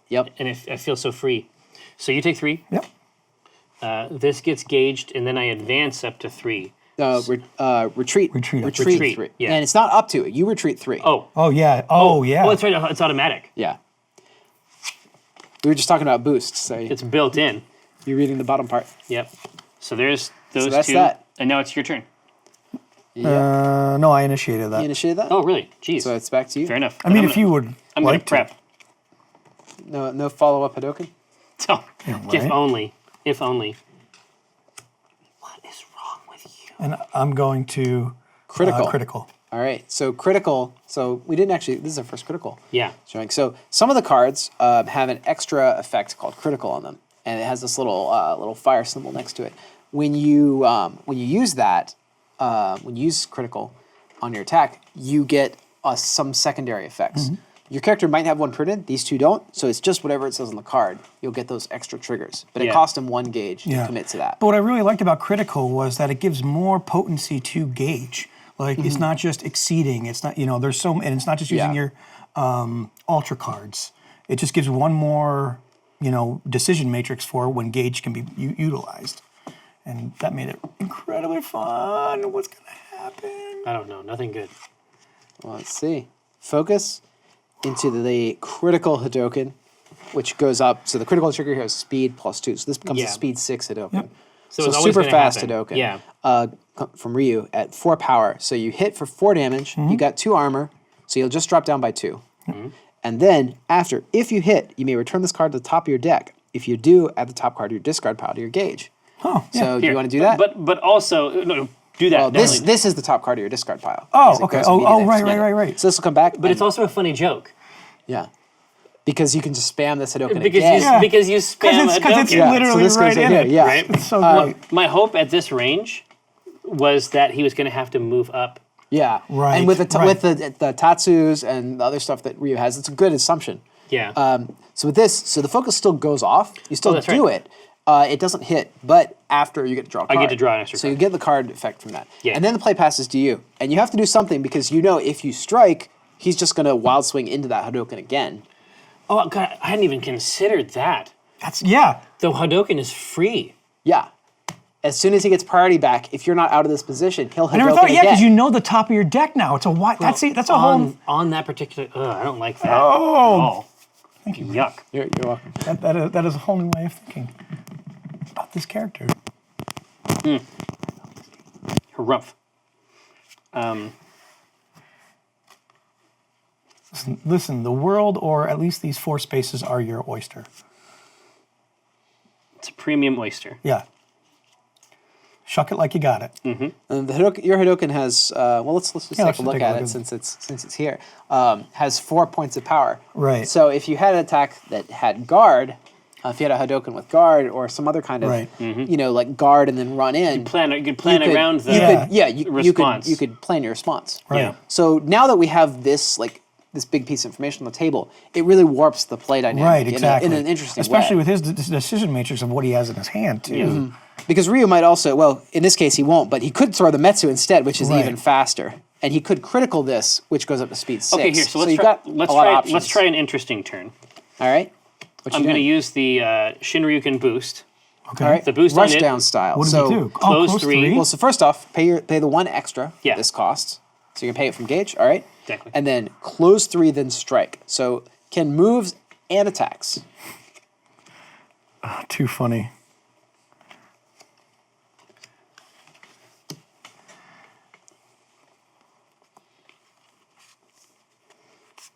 Yep. and I feel so free. So you take 3. Yep. This gets gauged, and then I advance up to 3. Retreat. Retreat. Retreat, 3. yeah. And it's not up to it. You retreat 3. Oh, Oh yeah. Oh yeah. Oh, that's right. It's automatic. Yeah. We were just talking about boosts, so It's built in. you're reading the bottom part. Yep. So there's those that's 2, that. and now it's your turn. No, I initiated You that. initiated that? Oh, really? Jeez. So it's back to you. Fair enough. I mean, I'm if you would I'm like gonna prep. No follow-up Hadoken? So, Yeah, if right. only. If only. What is wrong with you? and I'm going to Critical. critical. All right. So critical. So we didn't actually. This is our first critical. Yeah. Showing. So some of the cards have an extra effect called critical on them, and it has this little fire symbol next to it. When you use that, when you use critical on your attack, you get some secondary effects. Mm-hmm. Your character might have one printed; these two don't. So it's just whatever it says on the card. You'll get those extra triggers, but it Yeah. costs him 1 gauge Yeah. to commit to that. But what I really liked about critical was that it gives more potency to gauge. Like it's not just exceeding. It's not there's so and it's not just using Yeah. your ultra cards. It just gives one more decision matrix for when gauge can be utilized, and that made it incredibly fun. What's gonna happen? I don't know. Nothing good. Well, let's see. Focus into the critical Hadoken, which goes up. So the critical trigger here is speed +2. So this becomes Yeah. a speed 6 Hadoken. Yep. So So it's always super gonna fast happen. Hadoken. Yeah. From Ryu at 4 power. So you hit for 4 damage. You got 2 armor. So you'll just drop down by 2. And then after, if you hit, you may return this card to the top of your deck. If you do, add the top card of your discard pile to your gauge. Oh, yeah. So do Here, you want to do that? But also no, do that. well, this definitely. this is the top card of your discard pile. Oh, 'cause it okay. goes Oh, immediately right, after right, it. right, right. So this will come back. But it's also a funny joke yeah, because you can just spam this Hadoken because again. Yeah. because you spam Because it's Hadoken. Yeah, so literally this goes right in here, it. yeah. Right? It's so great. My hope at this range was that he was going to have to move up. Yeah, Right, And with the right. with the tatsus and the other stuff that Ryu has, it's a good assumption. Yeah. So with this, so the focus still goes off. You still that's do right. it. It doesn't hit, but after you get to draw a card. I get to draw an extra So card. you get the card effect from that. Yeah. And then the play passes to you. And you have to do something because if you strike, he's just going to wild swing into that Hadoken again. Oh God, I hadn't even considered that. Yeah. The Hadoken is free. Yeah. As soon as he gets priority back, if you're not out of this position, he'll Hadoken I never thought, again. because you know the top of your deck now. It's a wide. That's a whole. On that particular. I don't like that. Oh. Thank you. Yuck. You're welcome. That is a whole new way of thinking about this character. Harumph. Listen, the world, or at least these 4 spaces, are your oyster. It's a premium oyster. Yeah. Shuck it like you got it. And your Hadoken has let's just Yeah, take let's a just look take a at look it at since it's here. Has 4 points of power. Right. So if you had an attack that had guard, if you had a Hadoken with guard or some other kind of Right. like guard and then run in, You could plan you could- around the you could response. you could plan your response. Right. Yeah. So now that we have this this big piece of information on the table, it really warps the play dynamic Right, exactly. in an interesting Especially way. with his decision matrix of what he has in his hand, too. Because Ryu might also, well, in this case he won't, but he could throw the Metsu instead, which is Right. even faster. And he could critical this, which goes up to speed 6. Okay, here. So let's you've try. got a lot of options. Let's try an interesting turn. All right. What I'm you going to doing? use the Shinryuken boost. Okay. All right. the boost on rush it- down style. What does so, he do? close close three. Well, so first off, pay the 1 extra Yeah. this costs. So you can pay it from gauge, all right? Exactly. And then close 3, then strike. So Ken moves and attacks. Too funny.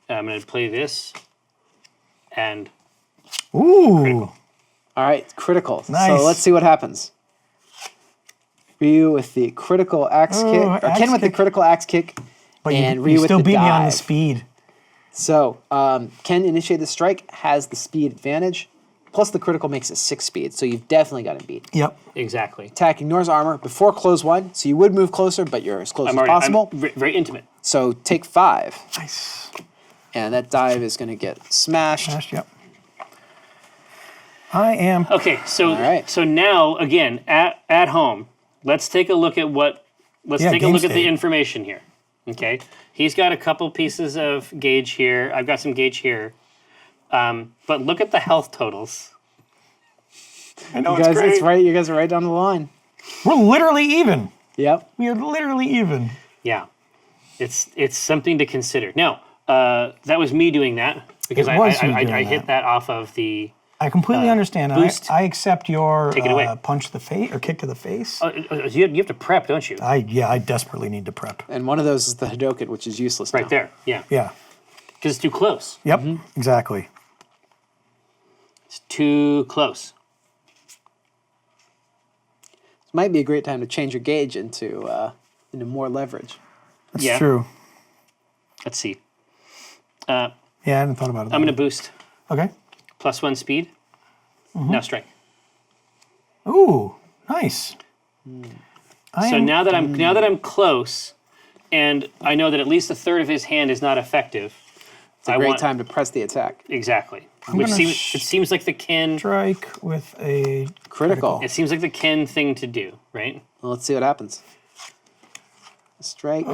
I'm going to play this, and Ooh. All right, critical. Nice. So let's see what happens. Ryu with the critical axe kick, or axe Ken with the kick. critical axe kick, But and you Ryu with still the beat me on the dive. speed. So Ken initiate the strike, has the speed advantage, plus the critical makes it 6 speed, so you've definitely got him beat. Yep. exactly. Attack ignores armor before close 1, so you would move closer, but you're as close as possible. I'm very intimate. So take 5, Nice. and that dive is going to get smashed. Smashed, yep. I am. Okay, so All right. so now again at home, let's take a look at what let's Yeah, take a game look at the state. information here. Okay, he's got a couple pieces of gauge here. I've got some gauge here. But look at the health totals. I know, You guys, it's right. You guys are right down the line. We're literally even. Yep. We are literally even. Yeah, it's something to consider. Now, that was me doing that because It was you I doing hit that off of the. I completely understand. And boost. I accept your Take it away. punch to the face or kick to the face. You have to prep, don't you? I desperately need to prep. And one of those is the Hadoken, which is useless Right now. there. Yeah, Yeah. because it's too close. Yep. Exactly. It's too close. This might be a great time to change your gauge into more leverage. That's Yeah. true. Let's see. Yeah, I hadn't thought about it. I'm going to boost Okay. +1 speed. Now strike. Ooh, nice. So now that I'm close, and I know that at least a third of his hand is not effective. It's a great time to press the attack. Exactly. I'm Which gonna seems it seems like the Ken. strike with a Critical. It seems like the Ken thing to do, right? Well, let's see what happens. Strike.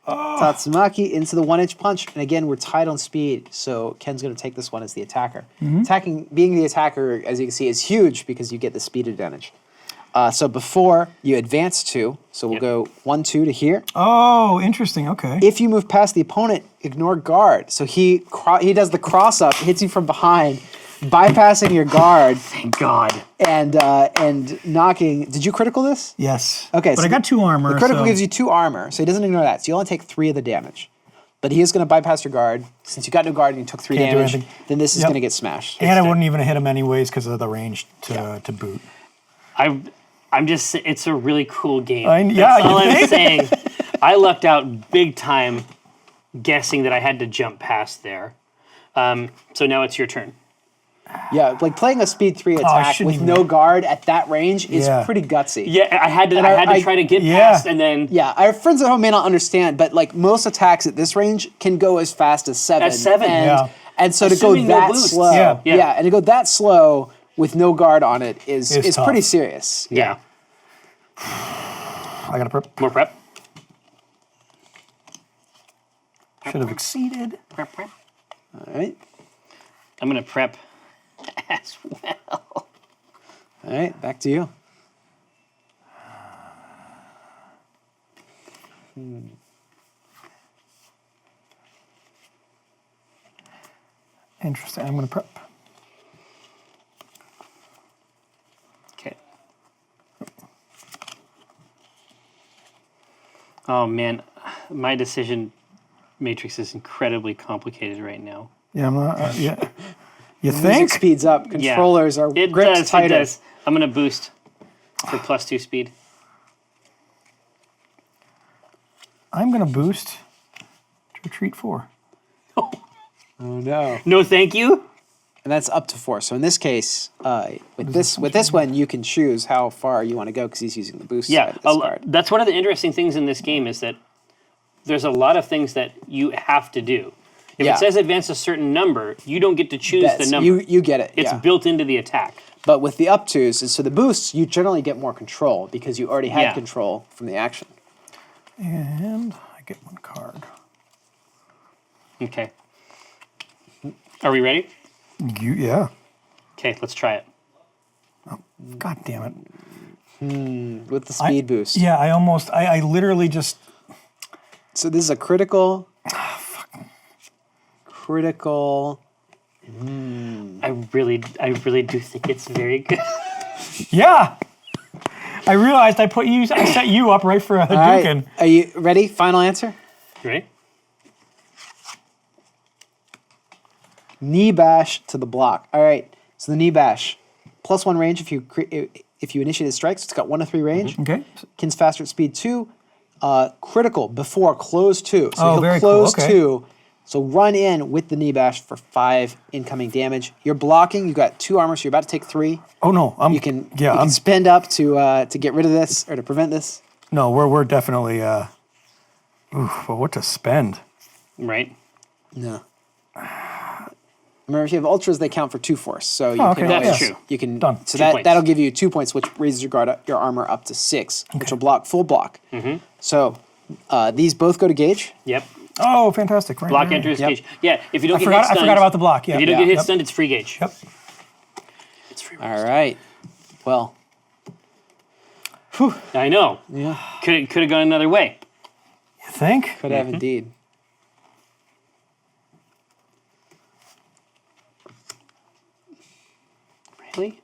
Tatsumaki into the 1-inch punch. And again, we're tied on speed, so Ken's going to take this one as the attacker. Being the attacker, as you can see, is huge because you get the speed advantage. So before you advance 2, so we'll go 1-2 to here. Oh, interesting. Okay. If you move past the opponent, ignore guard. So he does the cross up, hits you from behind, bypassing your guard Thank God. and knocking. Did you critical this? Yes. Okay, But so I got 2 armor. The critical so gives you 2 armor, so he doesn't ignore that. So you only take 3 of the damage. But he is going to bypass your guard. Since you got no guard and you took 3 Can't do damage, anything. then this is Yep. going to get smashed. And I wouldn't even hit him anyways because of the range to boot. I'm just. It's a really cool game. Yeah, That's all you I'm think? saying. I lucked out big time, guessing that I had to jump past there. So now it's your turn. Yeah, like playing a speed 3 I attack shouldn't with even- no guard at that range is Yeah. pretty gutsy. Yeah, I had to. And I had to try to get yeah. past, and then Yeah, our friends at home may not understand, but like most attacks at this range can go as fast as 7. At 7, and, yeah. and so to go Assuming no that boosts. slow, Yeah. and to go that slow with no guard on it is tough. pretty serious. yeah, I got to prep. more prep. Should have exceeded. Prep, prep. All right, I'm gonna prep as well. all right, back to you. Interesting. I'm going to prep. Okay. Oh man, my decision matrix is incredibly complicated right now. Yeah, I'm not. Yeah. You Music think? speeds up. Yeah. Controllers are It gripped does. tighter. It does. I'm gonna boost for +2 speed. I'm going to boost to retreat 4. Oh no. No, thank you. And that's up to 4. So in this case, with this one, you can choose how far you want to go because he's using the boost Yeah, side of this card. that's one of the interesting things in this game is that there's a lot of things that you have to do. If Yeah. it says advance a certain number, you don't get to choose Bets. the number. You get it. It's yeah. built into the attack. But with the up twos, so the boosts, you generally get more control because you already had Yeah. control from the action. And I get 1 card. Okay. Are we ready? Yeah. Okay, let's try it. God damn it. With the speed boost. Yeah, I literally just. So this is a critical. Critical. I really do think it's very good. Yeah. I realized I set you up right for a All right. Hadouken. Are you ready? Final answer? You ready? Knee bash to the block. All right. So the knee bash, +1 range if you initiate a strike. So it's got 1 to 3 range. Okay. Ken's faster at speed 2. Critical before close 2. So Oh, he'll very cool. close Okay. 2. So run in with the knee bash for 5 incoming damage. You're blocking. You've got 2 armor, so you're about to take 3. Oh no, You can spend up to get rid of this or to prevent this. No, we're definitely. Well, what to spend? Right. No. Remember, if you have ultras, they count for 2 force. So you okay. can That's always, true. You can Done. So 2 that points. that'll give you 2 points, which raises your armor up to 6, which will block full block. So these both go to gauge. Yep. Oh, fantastic! Right, Block right, enters Yep. gauge. Yeah, if you don't I get forgot. hit stunned, I forgot about the block. Yeah. if you don't Yeah. get hit Yep. stunned, it's free gauge. Yep. It's free. All right. Well, I know. yeah, Could have gone another way. You think? could have indeed. Really?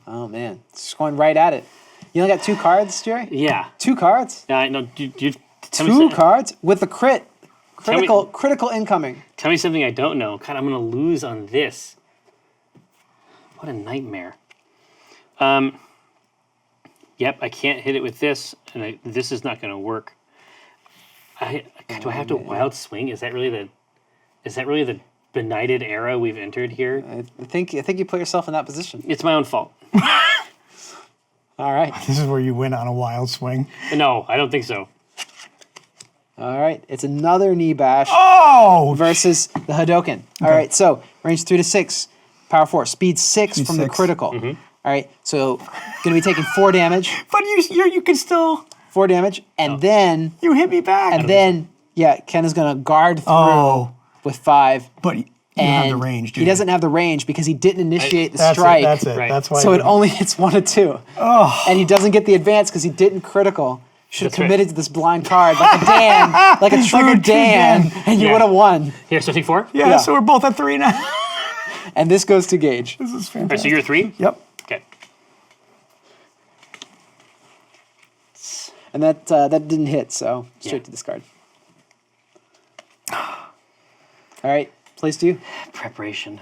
Oh man, it's just going right at it. You only got 2 cards, Jerry? Yeah. 2 cards? No. Tell me 2 something- cards with the crit. me- Critical incoming. Tell me something I don't know. God, I'm gonna lose on this. What a nightmare. Yep, I can't hit it with this, and this is not gonna work. Do I have to wild swing? Is that really the benighted era we've entered here? I think you put yourself in that position. It's my own fault. All right. This is where you win on a wild swing. No, I don't think so. All right. It's another knee bash Oh! versus the Hadoken. All right. So range 3 to 6, power 4, speed 6 Speed from the 6. critical. All right. So going to be taking 4 damage, But you can still. 4 damage, and then You hit me back. Ken is going to guard through Oh. with 5. But you don't have the range, do he you? doesn't have the range because he didn't initiate the That's strike. it. That's it. Right. That's why. So it only hits 1 or 2. Oh. And he doesn't get the advance because he didn't critical. Should have That's right. committed to this blind card like a Dan, like a true true Dan, Dan. and you Yeah. would have won. Here, so take 4? Yeah, Yeah. so we're both at 3 now. And this goes to Gage. This is All right, so fantastic. you're 3? Yep. Okay. And that didn't hit, so straight Yeah. to discard. All right, place 2. Preparation.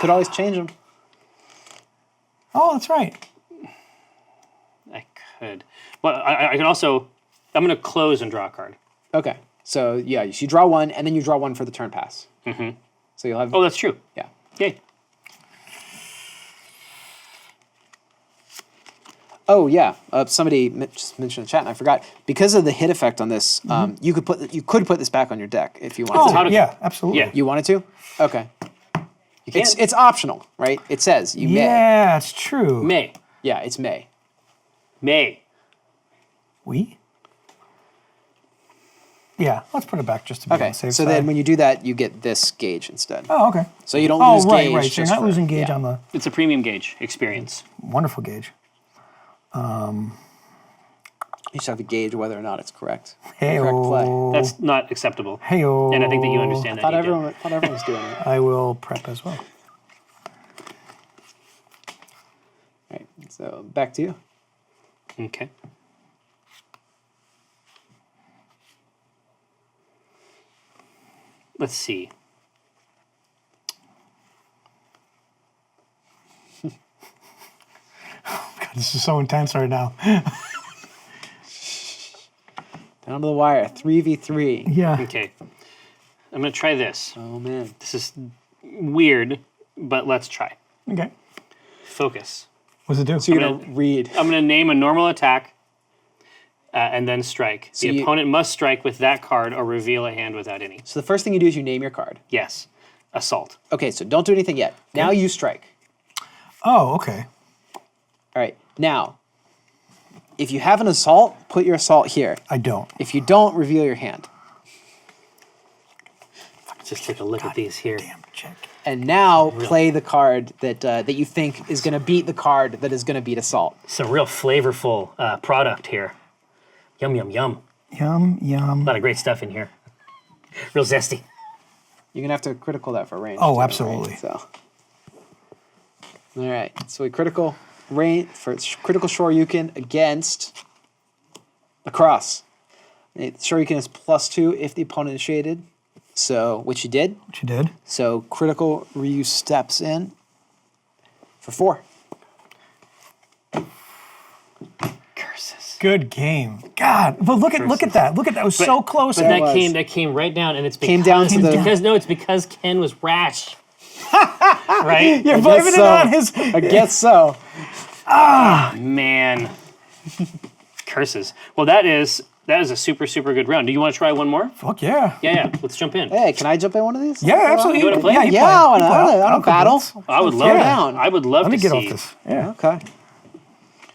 Could always change them. Oh, that's right. I could. Well, I can also. I'm going to close and draw a card. Okay, so yeah, you draw 1, and then you draw 1 for the turn pass. Mm-hmm. So you'll have Oh, that's true. yeah. Yay. Oh yeah, somebody just mentioned in the chat, and I forgot. Because of the hit effect on this, you could put this back on your deck if you wanted Oh, to. how to- yeah, absolutely. Yeah. You wanted to? Okay. can. It's optional, right? It says you may. Yeah, it's true. May. Yeah, it's may. May. We? Yeah, let's put it back just to be on Okay. the safe So side. then when you do that, you get this gauge instead. Oh, okay. So you don't Oh, lose right, gauge. right. So you're just not for- losing gauge yeah. on the It's a premium gauge experience. wonderful gauge. You just have to gauge whether or not it's correct. Hey, Correct play. That's not acceptable. Hey, And I think that you understand that. Thought you do. everyone was doing it. I will prep as well. All right. So back to you. Okay. Let's see. God, this is so intense right now. Down to the wire. 3v3. Yeah. Okay. I'm going to try this. Oh man. This is weird, but let's try. Okay. Focus. What's it do? So you're gonna read. I'm going to name a normal attack and then strike. So The you- opponent must strike with that card or reveal a hand without any. So the first thing you do is you name your card. Yes. Assault. Okay. So don't do anything yet. Now you strike. Oh, okay. All right. Now, if you have an assault, put your assault here. I don't. If you don't, reveal your hand. Just take a look at these here. Damn chick. And now play the card that you think is going to beat the card that is going to beat assault. Some real flavorful product here. Yum, yum, yum. Yum, yum. A lot of great stuff in here. Real zesty. You're going to have to critical that for range. Oh, too, right? absolutely. So, all right. So we critical range for critical Shoryuken against lacrosse. Shoryuken is +2 if the opponent initiated. So, which you did. What you did? So critical Ryu steps in for 4. Curses. Good game. God, but look at that. Look at that. It was so close. But was. that came right down, and it's Came down to the- it's because Ken was rash. Right? You're I blaming guess it so. on his. I guess so. Man. Curses. Well, that is That is a super, super good round. Do you want to try one more? Fuck yeah. Yeah. Let's jump in. Hey, can I jump in one of these? Yeah, absolutely. You wanna play? Yeah, you Yeah, play. I You wanna- play. I wanna I'll battle. convince. I would love throw to down. I would love Let me to get see. off this. Yeah. Okay.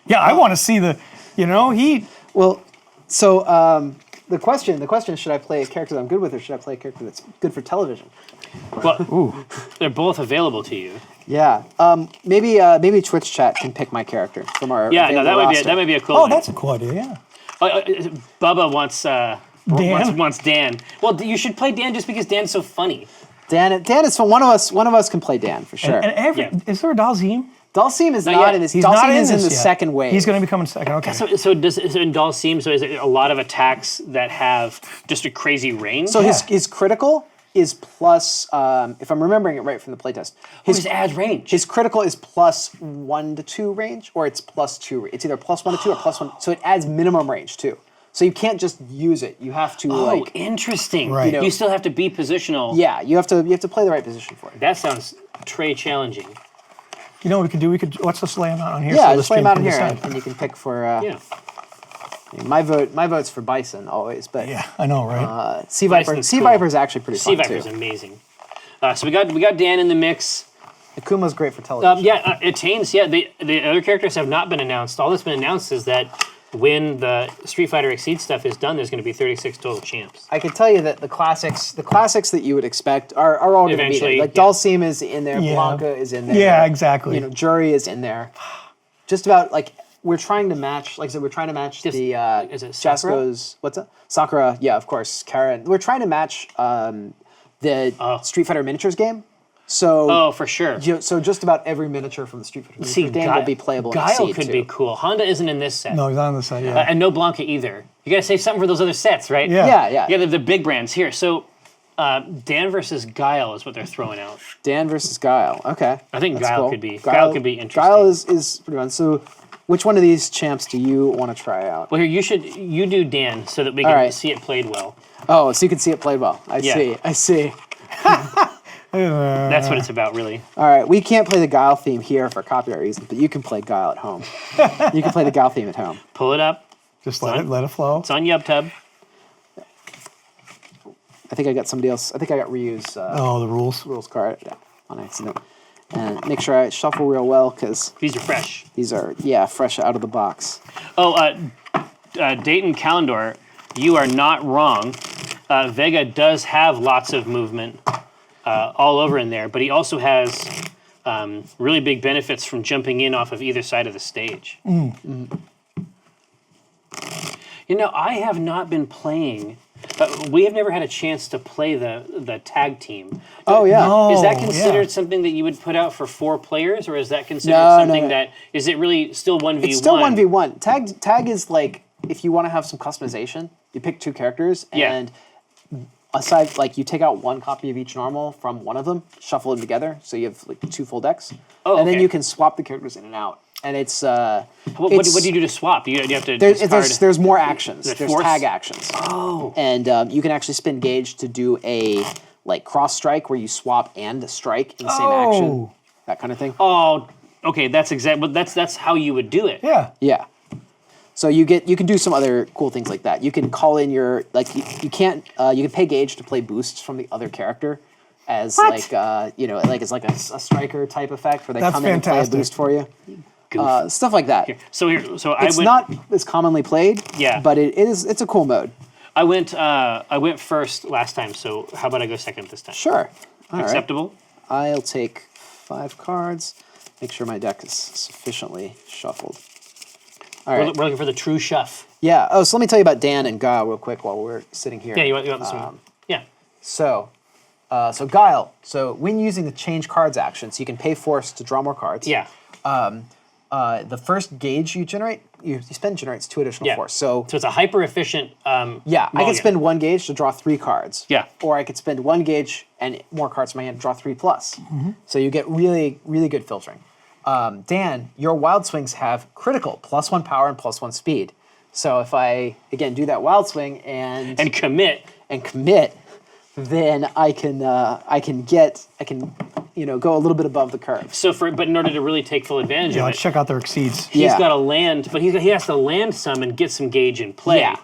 Yeah, I want to see the, he, Well, so the question is, should I play a character that I'm good with, or should I play a character that's good for television? Well, they're both available to you. Yeah. Maybe Twitch chat can pick my character from our Yeah, no, available roster. that might be a cool oh, one. that's a cool idea, yeah. Bubba wants Dan? wants Dan. Well, you should play Dan just because Dan's so funny. Dan is fun. One of us can play Dan for sure. And is there a Dalzim? Dalsim is Not not yet. in this. He's Dalsim not in is in this the yet. second wave. He's going to be coming second, okay. So in Dalsim, so is it a lot of attacks that have just a crazy range? So Yeah. his critical is plus, if I'm remembering it right from the playtest, his adds range. his critical is plus 1 to 2 range, or it's plus 2. It's either plus 1 to 2 or plus 1. So it adds minimum range too. So you can't just use it. You have to Interesting. Right. You still have to be positional. yeah, you have to play the right position for it. That sounds challenging. You know what we could do? Let's just lay him out on here. Yeah, so just the lay him stream out can here, decide. and you can pick for. Yeah. My vote's for Bison always, but Yeah, I know, right? Sea Viper. Bison's Sea cool. Viper is actually pretty Sea fun Viper's too. amazing. So we got Dan in the mix. Akuma's great for television. Attains. Yeah, the other characters have not been announced. All that's been announced is that when the Street Fighter Exceed stuff is done, there's going to be 36 total champs. I can tell you that the classics that you would expect are all going to be Eventually, there. Like yeah. Dalsim is in there, Yeah. Blanca is in there. Yeah, exactly. Jury is in there. Just about we're trying to match. Like I said, we're trying to match Just- the is it Sakura? Jasko's. What's that? Sakura. Yeah, of course. Karen. We're trying to match the Street Fighter miniatures game. So. Oh, for sure. So just about every miniature from the Street Fighter See, game will be playable. in Guile Exceed, could too. be cool. Honda isn't in this set. No, he's on the side, yeah. And no Blanca either. You got to save something for those other sets, right? Yeah. Yeah. Yeah, the big brands here. So Dan versus Guile is what they're throwing out. Dan versus Guile. Okay. I think That's Guile cool. could be Guile could be interesting. Guile is pretty fun. So, which one of these champs do you want to try out? Well, here you do Dan so that we can right. see it played well. Oh, so you can see it played well. I Yeah. see. That's what it's about, really. All right, we can't play the Guile theme here for copyright reasons, but you can play Guile at home. You can play the Guile theme at home. Pull it up. Just let it flow. It's on YubTub. I think I got somebody else. I think I got Ryu's Oh, the rules. rules card on accident. And make sure I shuffle real well because These are fresh. these are fresh out of the box. Oh, Dayton Calendar, you are not wrong. Vega does have lots of movement all over in there, but he also has really big benefits from jumping in off of either side of the stage. You know, I have not been playing. We have never had a chance to play the tag team. Oh yeah. No. Is that yeah. considered something that you would put out for 4 players, or is that considered No, something no. that is it really still 1v1? It's still 1v1. Tag is like if you want to have some customization, you pick 2 characters Yeah. and aside you take out 1 copy of each normal from one of them, shuffle them together, so you have 2 full decks. Oh, and then okay. you can swap the characters in and out. And it's What do you do to swap? Do you have to discard? there's more actions. Is it There's force? tag actions. Oh. And you can actually spend gauge to do a cross strike where you swap and strike in the same action. Oh. That kind of thing. Oh, okay. That's exactly. That's how you would do it. Yeah. Yeah. So you can do some other cool things like that. You can call in your you can't you can pay gauge to play boosts from the other character as What? it's like a striker type effect where they That's come in and play a fantastic. boost for you. Goof. Stuff like that. So I It's went. not as commonly played. Yeah. But it's a cool mode. I went first last time. So how about I go second this time? Sure. All right. Acceptable. I'll take 5 cards. Make sure my deck is sufficiently shuffled. All We're right. looking for the true shuff. Yeah. Oh, so let me tell you about Dan and Guile real quick while we're sitting here. Yeah, you want this one? Yeah. So Guile. So when using the change cards action, so you can pay force to draw more cards. Yeah. The first gauge you generate, you spend generates 2 additional Yeah. force. So So it's a hyper efficient. yeah, I mulligan. could spend 1 gauge to draw 3 cards. Yeah. Or I could spend 1 gauge and more cards in my hand to draw 3 plus. So you get really, really good filtering. Dan, your wild swings have critical +1 power and +1 speed. So if I again do that wild swing and commit. commit, then I can go a little bit above the curve. So but in order to really take full advantage Yeah, of let's it, check out their exceeds. he's Yeah. got to land, but he has to land some and get some gauge in play. Yeah.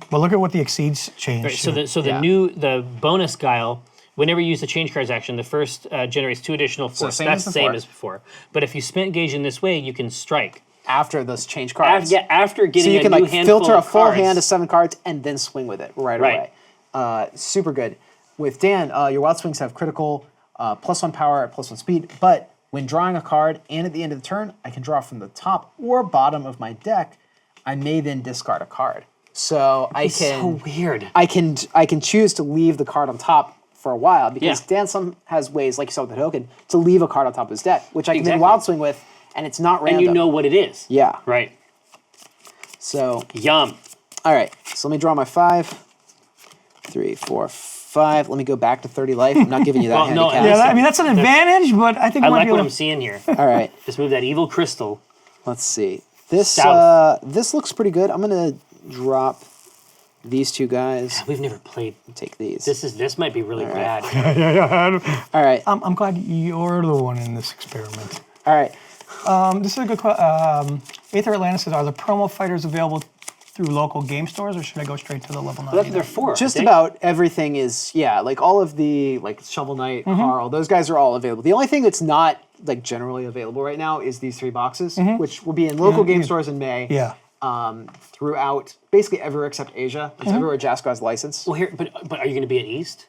But look at what the exceeds changed. Right, so the bonus guile, whenever you use the change cards action, the first generates 2 additional force. same That's as the same before. as before. But if you spent gauge in this way, you can strike. After those change cards. After getting So you a can new like handful filter a of full cards. hand of 7 cards and then swing with it right away. Super good. With Dan, your wild swings have critical, +1 power, +1 speed, but when drawing a card and at the end of the turn, I can draw from the top or bottom of my deck. I may then discard a card. So I It's can so weird. I can choose to leave the card on top for a while because Yeah. Dan has ways, like you saw with the token, to leave a card on top of his deck, which I can then Exactly. wild swing with, and it's not random. And you know what it is. Yeah. Right. So Yum. all right, so let me draw my 5. 3, 4, 5. Let me go back to 30 life. I'm not giving you that Well, no, handicap. yeah, I mean, that's an advantage, but I think I it might like be what a I'm little- seeing here. All right, Just move that evil crystal. let's see. This South. this looks pretty good. I'm gonna drop these 2 guys. We've never played. Take these. This might be really right. bad. All right, I'm glad you're the one in this experiment. all right. This is a good question. Aether Atlantis says, are the promo fighters available through local game stores, or should I go straight to the level 9? That's what they're for. Just I think. about everything is, yeah, like all of the, like Shovel Knight, Carl, those guys are all available. The only thing that's not like generally available right now is these 3 boxes, which will be in local game stores in May. Yeah. Throughout basically everywhere except Asia. That's everywhere Jasco has license. Well, here, but are you going to be at East?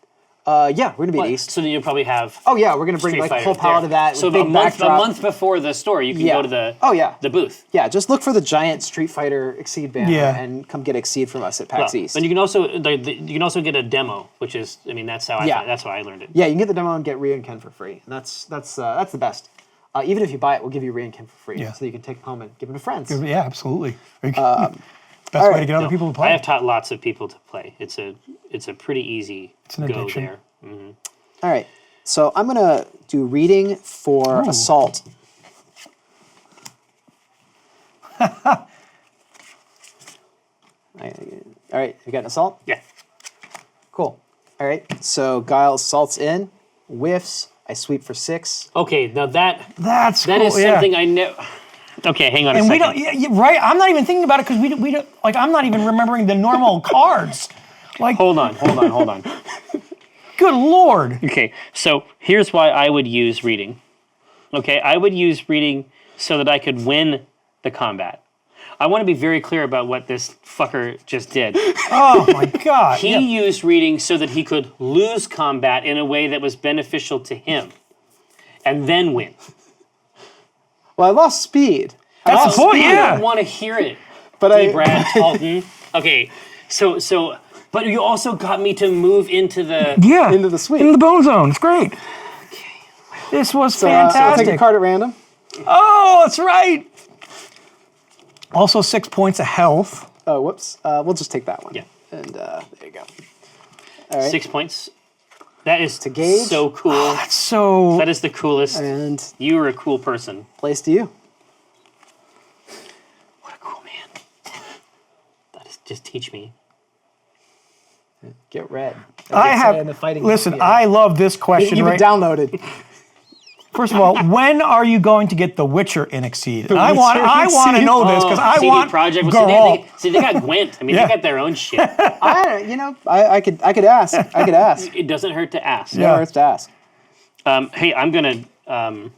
Yeah, we're gonna be at East. So then you'll probably have. Oh yeah, we're gonna bring Street like a Fighter whole palette there. of that. So with big a backdrop. month before the store, you can Yeah. go to the the booth. Yeah, just look for the giant Street Fighter Exceed banner Yeah. and come get Exceed from us at PAX East. And you can also you can also get a demo, which is that's how that's how I learned it. Yeah, you can get the demo and get Ryu and Ken for free. And that's the best. Even if you buy it, we'll give you Ryu and Ken for free, Yeah. so you can take them home and give them to friends. Yeah, absolutely. Best all way right. to get other people to play. I have taught lots of people to play. It's a pretty easy an go addiction. there. All right, so I'm gonna do reading for Assault. All right, you got an Assault? Yeah. Cool. All right, so Guile assaults in, whiffs. I sweep for 6. Okay, now that That's that cool, is yeah. something I know. Okay, hang on a And second. we don't, right? I'm not even thinking about it because we don't, like, I'm not even remembering the normal cards. Like, Hold on. good Lord. Okay, so here's why I would use reading. Okay, I would use reading so that I could win the combat. I want to be very clear about what this fucker just did. Oh my God. He used reading so that he could lose combat in a way that was beneficial to him, and then win. Well, I lost speed. That's the point, I yeah. don't want to hear it. But Hey, Brad Talton. Okay, so, but you also got me to move into the. Yeah. Into the sweep. Into the bone zone. It's great. This was So I'll fantastic. take a card at random. Oh, that's right. Also 6 points of health. Oh, whoops. We'll just take that one. Yeah. And there you go. All right. 6 points. That is To gauge. so cool. So That is the coolest. And You are a cool person. place to you. What a cool man. That is, just teach me. Get red. I have. In the fighting Listen, game. I love this question. You've Right. been downloaded. First of all, when are you going to get The Witcher in Exceed? I Witcher want in to Exceed? know this because I CD want Project. girl. See, they got Gwent. I mean, Yeah. they got their own shit. I could ask. I could ask. It doesn't hurt to ask. Yeah. Never hurts to ask. Hey, I'm gonna use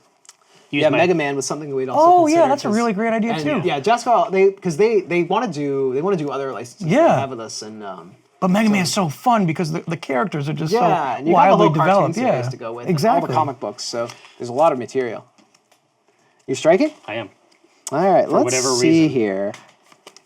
Yeah, my. Mega Man was something we'd also Oh consider, yeah, that's a 'cause- really great idea and, too. Yeah, Jasco, they want to do other licenses Yeah. they have with us, and But Mega Man's so fun because the characters are just yeah, so and you got the wildly whole cartoon developed. series Yeah, to go with, and exactly. all the comic books. So there's a lot of material. You striking? I am. All right, let's whatever see reason. here.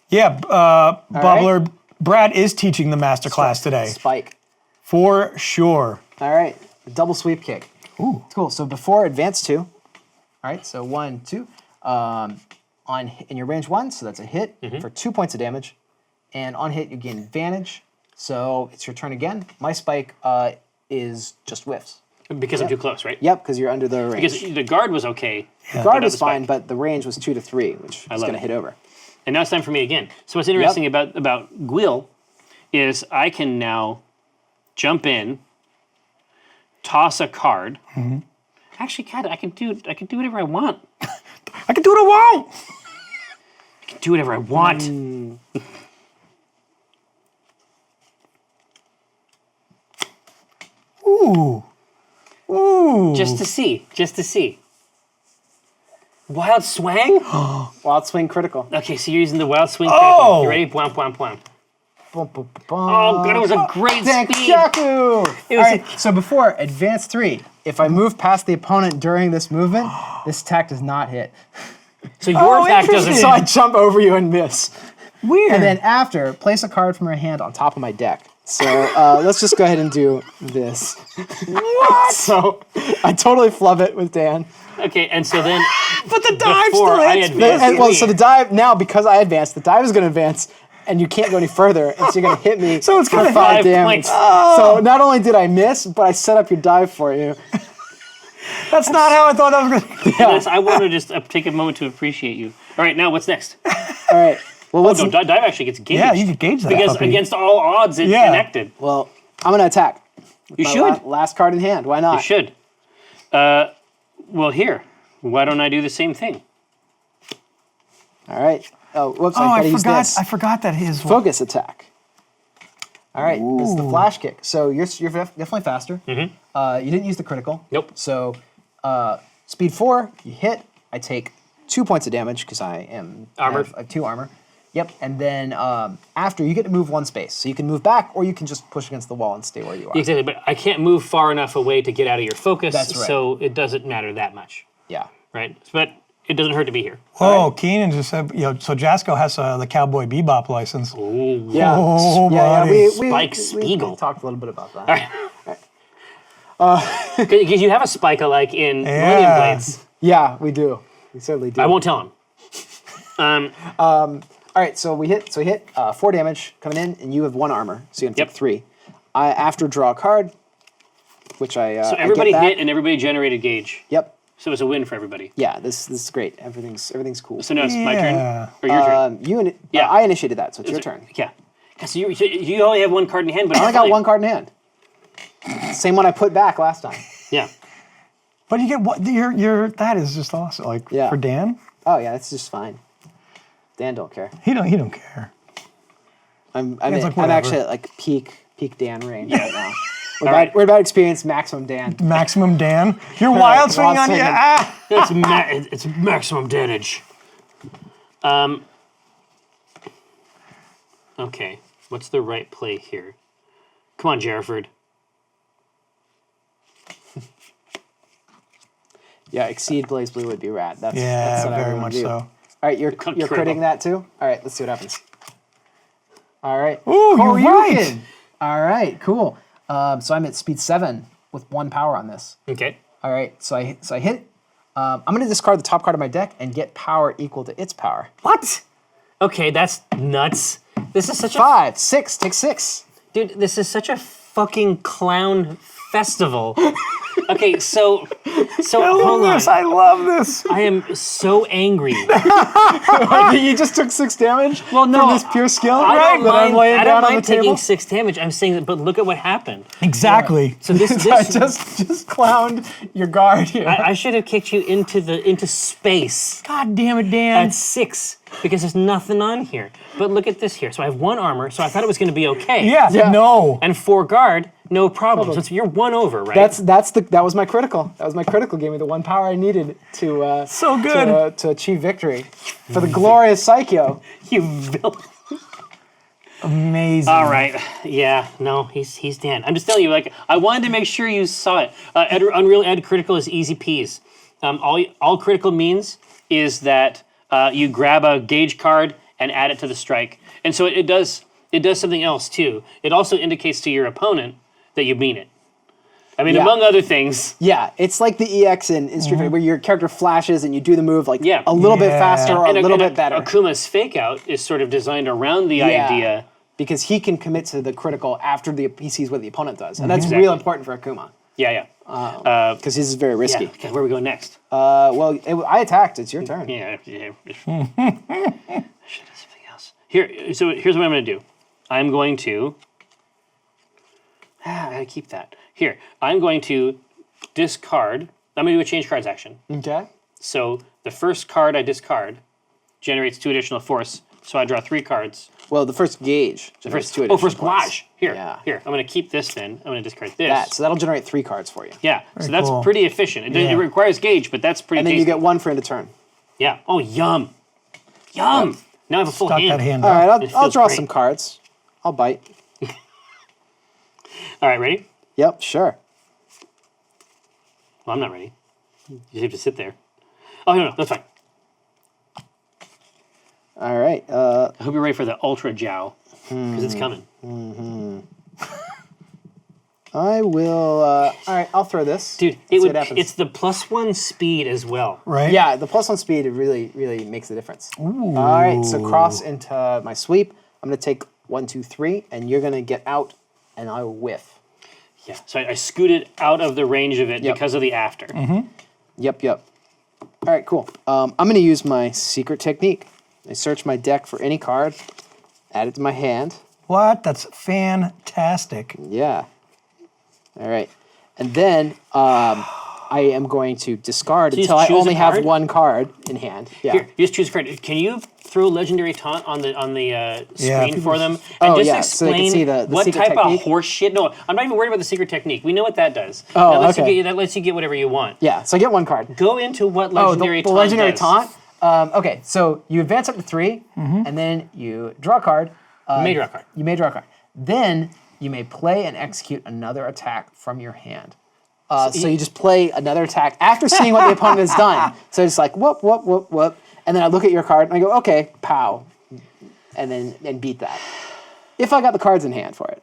Yeah, Bubbler. Brad is teaching the master class today Spike. for sure. All right, double sweep kick. Ooh. Cool. So before advance 2. All right, so 1, 2. In your range 1, so that's a hit for 2 points of damage, and on hit you gain advantage. So it's your turn again. My spike is just whiffs. Because I'm too close, right? Yep, because you're under the range. Because the guard was okay. the guard not is the spike. fine, but the range was 2 to 3, which is love going to it. hit over. And now it's time for me again. So what's interesting about Gwil is I can now jump in, toss a card. Actually, Kat, I can do whatever I want. I can do what I want. I can do whatever I want. Ooh. Ooh. Just to see. Just to see. Wild Swang? Wild Swing critical. Okay, so you're using the Wild Swing critical. Oh! You ready? Bwomp, bwomp, bwomp. Boom, boom, boom, Oh, God, it was a great Thank speed. Shaku! It was All right, so before advance 3, if I move past the opponent during this movement, this attack does not hit. So your attack doesn't. interesting. So I jump over you and miss. Weird. And then after, place a card from your hand on top of my deck. So let's just go ahead and do this. What? So I totally flub it with Dan. Okay, and so then But the dive before still I hits me. advance And, well, three- so the dive, now because I advanced, the dive is going to advance, and you can't go any further, and so you're going to hit me So it's for gonna 5 5 damage. points. So not only did I miss, but I set up your dive for you. That's not how I thought that was going to Yes, I want to just take a moment to appreciate you. All right, now what's next? All right. Well, let's, No, dive actually gets gauged. Yeah, you can gauge that Because puppy. against all odds, it's Yeah. connected. well, I'm going to attack. You My should. last card in hand. Why not? You should. Well, here. Why don't I do the same thing? All right. Oh, whoops! Oh, I gotta I use forgot. this. I forgot that his. Focus attack. All right, this is the Ooh. flash kick. So you're definitely faster. Mm-hmm. You didn't use the critical. Nope. So speed 4, you hit. I take 2 points of damage because I am Armored. I have 2 armor. Yep. And then after you get to move 1 space, so you can move back or you can just push against the wall and stay where you are. Exactly, but I can't move far enough away to get out of your focus, That's right. so it doesn't matter that much, Yeah. right? But it doesn't hurt to be here. Oh, Keenan just said, so Jasko has the Cowboy Bebop license. Yeah. Oh, yeah. buddy. Spike Spiegel. We talked a little bit about that. Because you have a Spike-alike in Yeah. Millennium Blades. Yeah, we do. We certainly do. I won't tell him. All right, so we hit. So we hit 4 damage coming in, and you have 1 armor, so you have to Yep. take 3. I after draw a card, which I So I everybody get back. hit and everybody generated gauge. Yep. So it's a win for everybody. Yeah, this is great. Everything's cool. So now it's my turn Yeah. or your turn. Yeah, I initiated that, so it's your turn. Yeah. So you only have 1 card in hand, but I only got 1 card in hand. Same one I put back last time. Yeah. But you get what? That is just awesome. Like Yeah. for Dan, Oh yeah, it's just fine. Dan don't care. he don't care. I'm Dan's like, I'm whatever. actually at like peak Dan range right now. right. We're about to experience maximum Dan. Maximum Dan. You're wild swinging on you. swinging. Ah! It's maximum damage. Okay. What's the right play here? Come on, Jerriford. Yeah, exceed Blaze Blue would be rad. That's Yeah, what I very would much do. so. All right, you're Critical. critting that too. All right, let's see what happens. All right. Ooh, you're right. Koryukin. All right, cool. So I'm at speed 7 with 1 power on this. Okay. All right, so I hit. I'm going to discard the top card of my deck and get power equal to its power. What? Okay, that's nuts. This is such a 5, 6, take 6. dude. This is such a fucking clown festival. Okay, so hold on. I love this. I am so angry. You just took 6 damage from this pure skill, I right? don't That I'm mind, laying I down don't on the mind taking table. 6 damage. I'm saying that, but look at what happened. Exactly. So this I just clowned your guard here. I should have kicked you into space God damn it, Dan. at 6 because there's nothing on here. But look at this here. So I have 1 armor, so I thought it was going to be okay. Yeah. No. And 4 guard, no problem. So you're 1 over, right? That was my critical. That was my critical. Gave me the 1 power I needed to So good. to achieve victory for the glorious Psycho. you villain. Amazing. All right. Yeah. No, he's Dan. I'm just telling you. Like, I wanted to make sure you saw it. Unreal Ed critical is easy peas. All critical means is that you grab a gauge card and add it to the strike, and so it does something else too. It also indicates to your opponent that you mean it. I mean, Yeah. among other things. Yeah, it's like the EX in Street Fighter, where your character flashes and you do the move like Yeah. a little bit Yeah. faster or a little bit better. Akuma's fake out is sort of designed around the idea. because he can commit to the critical after he sees what the opponent does, and that's Exactly. real important for Akuma Yeah. because this is very risky. Yeah. Okay, where are we going next? Well, I attacked. It's your turn. Yeah. Shit, that's something else. Here. So here's what I'm going to do. I'm going to. I gotta keep that. Here, I'm going to discard. I'm going to do a change cards action. Okay. So the first card I discard generates 2 additional force So I draw 3 cards. Well, the first gauge. The first, two oh, first additional points. gouage. Here, Yeah. here. I'm going to keep this then. I'm going to discard this. So that'll generate 3 cards for you. Yeah, so that's cool. pretty efficient. It Yeah. requires gauge, but that's pretty And then tasty. you get 1 for end of turn. Yeah. Oh, yum. Yum. Now I have a full Stock hand. that hand All up. right, It I'll feels draw great. some cards. I'll bite. All right, ready? Yep, sure. Well, I'm not ready. You just have to sit there. Oh, no, that's fine. All right. I hope you're ready for the Ultra Jow, because it's coming. I will. All right, I'll throw this. Dude, Let's see what happens. it's the +1 speed as well. Right? Yeah, the +1 speed really, really makes a difference. All right, so cross into my sweep. I'm going to take 1, 2, 3, and you're going to get out, and I will whiff. Yeah, so I scooted out of the range of it Yep. because of the after. Yep. All right, cool. I'm going to use my secret technique. I search my deck for any card, add it to my hand. What? That's fantastic. Yeah. All right. And then I am going to discard you until just I choose a only have card? 1 card in hand. Yeah. Here, you just choose a card. Can you throw Legendary Taunt on the screen people- for them? And Oh, just yeah, so they can explain see the what secret type technique? of horse shit. No, I'm not even worried about the secret technique. We know what that does. Oh, that lets okay. You get, that lets you get whatever you want. Yeah, so I get 1 card. Go into what Oh, Legendary the Taunt legendary does. taunt. Okay, so you advance up to 3, and then you draw a card. You may draw a card. You may draw a card. Then you may play and execute another attack from your hand. So you just play another attack after seeing what the opponent has done. So it's like whoop, whoop, whoop, whoop, and then I look at your card and I go, okay, pow, and beat that. If I got the cards in hand for it.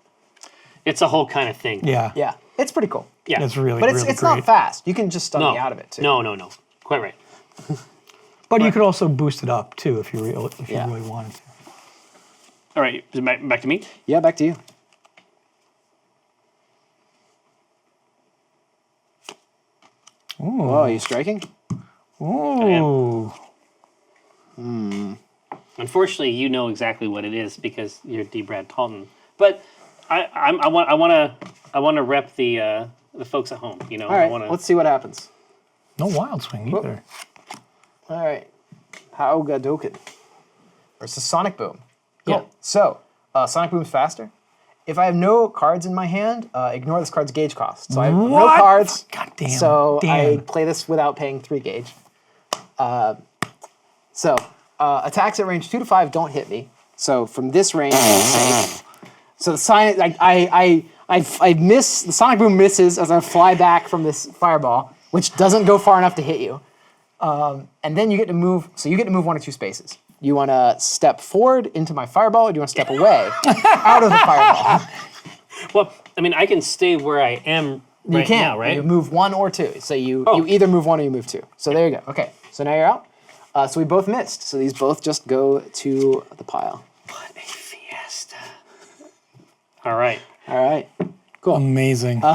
It's a whole kind of thing. Yeah. Yeah, it's pretty cool. Yeah. It's really, But really it's great. not fast. You can just stun No. me out of it too. No. Quite right. But you could also boost it up too if you Yeah. really wanted to. All right, is it back to me? Yeah, back to you. Ooh. Oh, are you striking? Ooh. Unfortunately, you know exactly what it is because you're D. Brad Talton. But I want to rep the folks at home. You know, All right, I want to. let's see what happens. No wild swing either. All right. Haugadoken versus Sonic Boom. Cool. Yeah. So, Sonic Boom's faster. If I have no cards in my hand, ignore this card's gauge cost. So I have no What? cards. God damn. So I Damn. play this without paying 3 gauge. Attacks at range 2 to 5 don't hit me. So from this range, I'm safe. So the sign, I miss, the Sonic Boom misses as I fly back from this fireball, which doesn't go far enough to hit you. And then you get to move, so you get to move 1 or 2 spaces. You want to step forward into my fireball, or do you want to step away out of the fireball? Well, I mean, I can stay where I am You right can. now, right? You move 1 or 2. So you Oh. either move 1 or you move 2. So there you go. Okay. So now you're out. So we both missed. So these both just go to the pile. What a fiesta! All right. All right. Cool. Amazing. So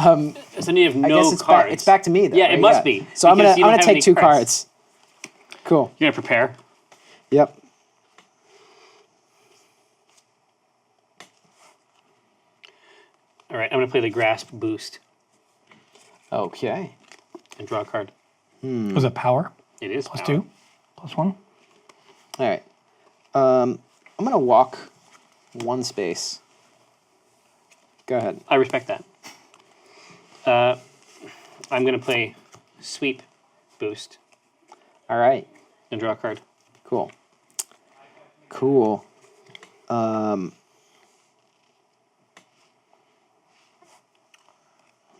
I need of I no guess it's cards. back. It's back to me then. Yeah, it right? must be, So I'm because you don't gonna have any take 2 cards. cards. Cool. You're gonna prepare. Yep. All right. I'm gonna play the Grasp Boost Okay. and draw a card. Was it power? It is Plus power. 2? Plus 1? All right. I'm gonna walk 1 space. Go ahead. I respect that. I'm gonna play Sweep Boost All right. and draw a card. Cool. Cool.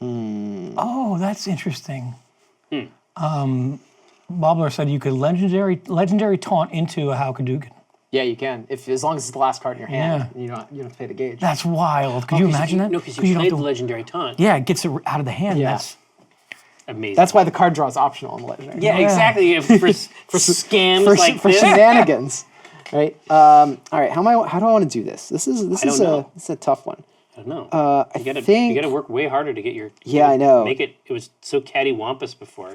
Oh, that's interesting. Bobbler said you could legendary taunt into a Haugadoken. Yeah, you can. As long as it's the last card in your hand, you don't have to pay the gauge. That's wild. Could you imagine that? No, because 'Cause you don't played have the to- Legendary Taunt. Yeah, it gets it out of the hand. Yeah. That's Amazing. That's why the card draw is optional in the legendary. yeah, Yeah. exactly. For scams For, like for this. shenanigans, right? All right. How do I want to do this? This is don't know. a tough one. I don't know. I you gotta think. you gotta work way harder to get your. Yeah, I know. Make it. It was so cattywampus before.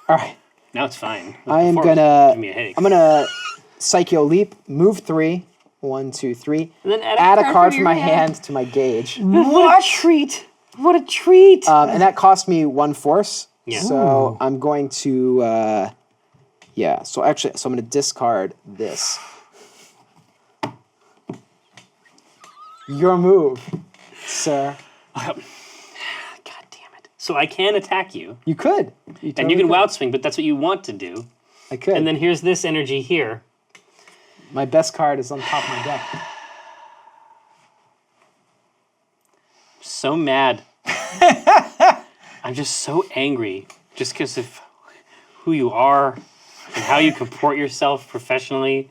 All right. Now it's fine. I am Before it was gonna. giving me a headache. I'm gonna Psycho Leap. Move 3. 1, 2, 3. And then Add a card from my hand to my gauge. what a treat! What a treat! And that cost me 1 force. Yeah. So I'm going to, So I'm going to discard this. Your move, sir. God damn it. So I can attack you, You could. and you totally can could. wild swing, but that's what you want to do. I could. And then here's this energy here. my best card is on top of my deck. So mad. I'm just so angry just because of who you are and how you comport yourself professionally.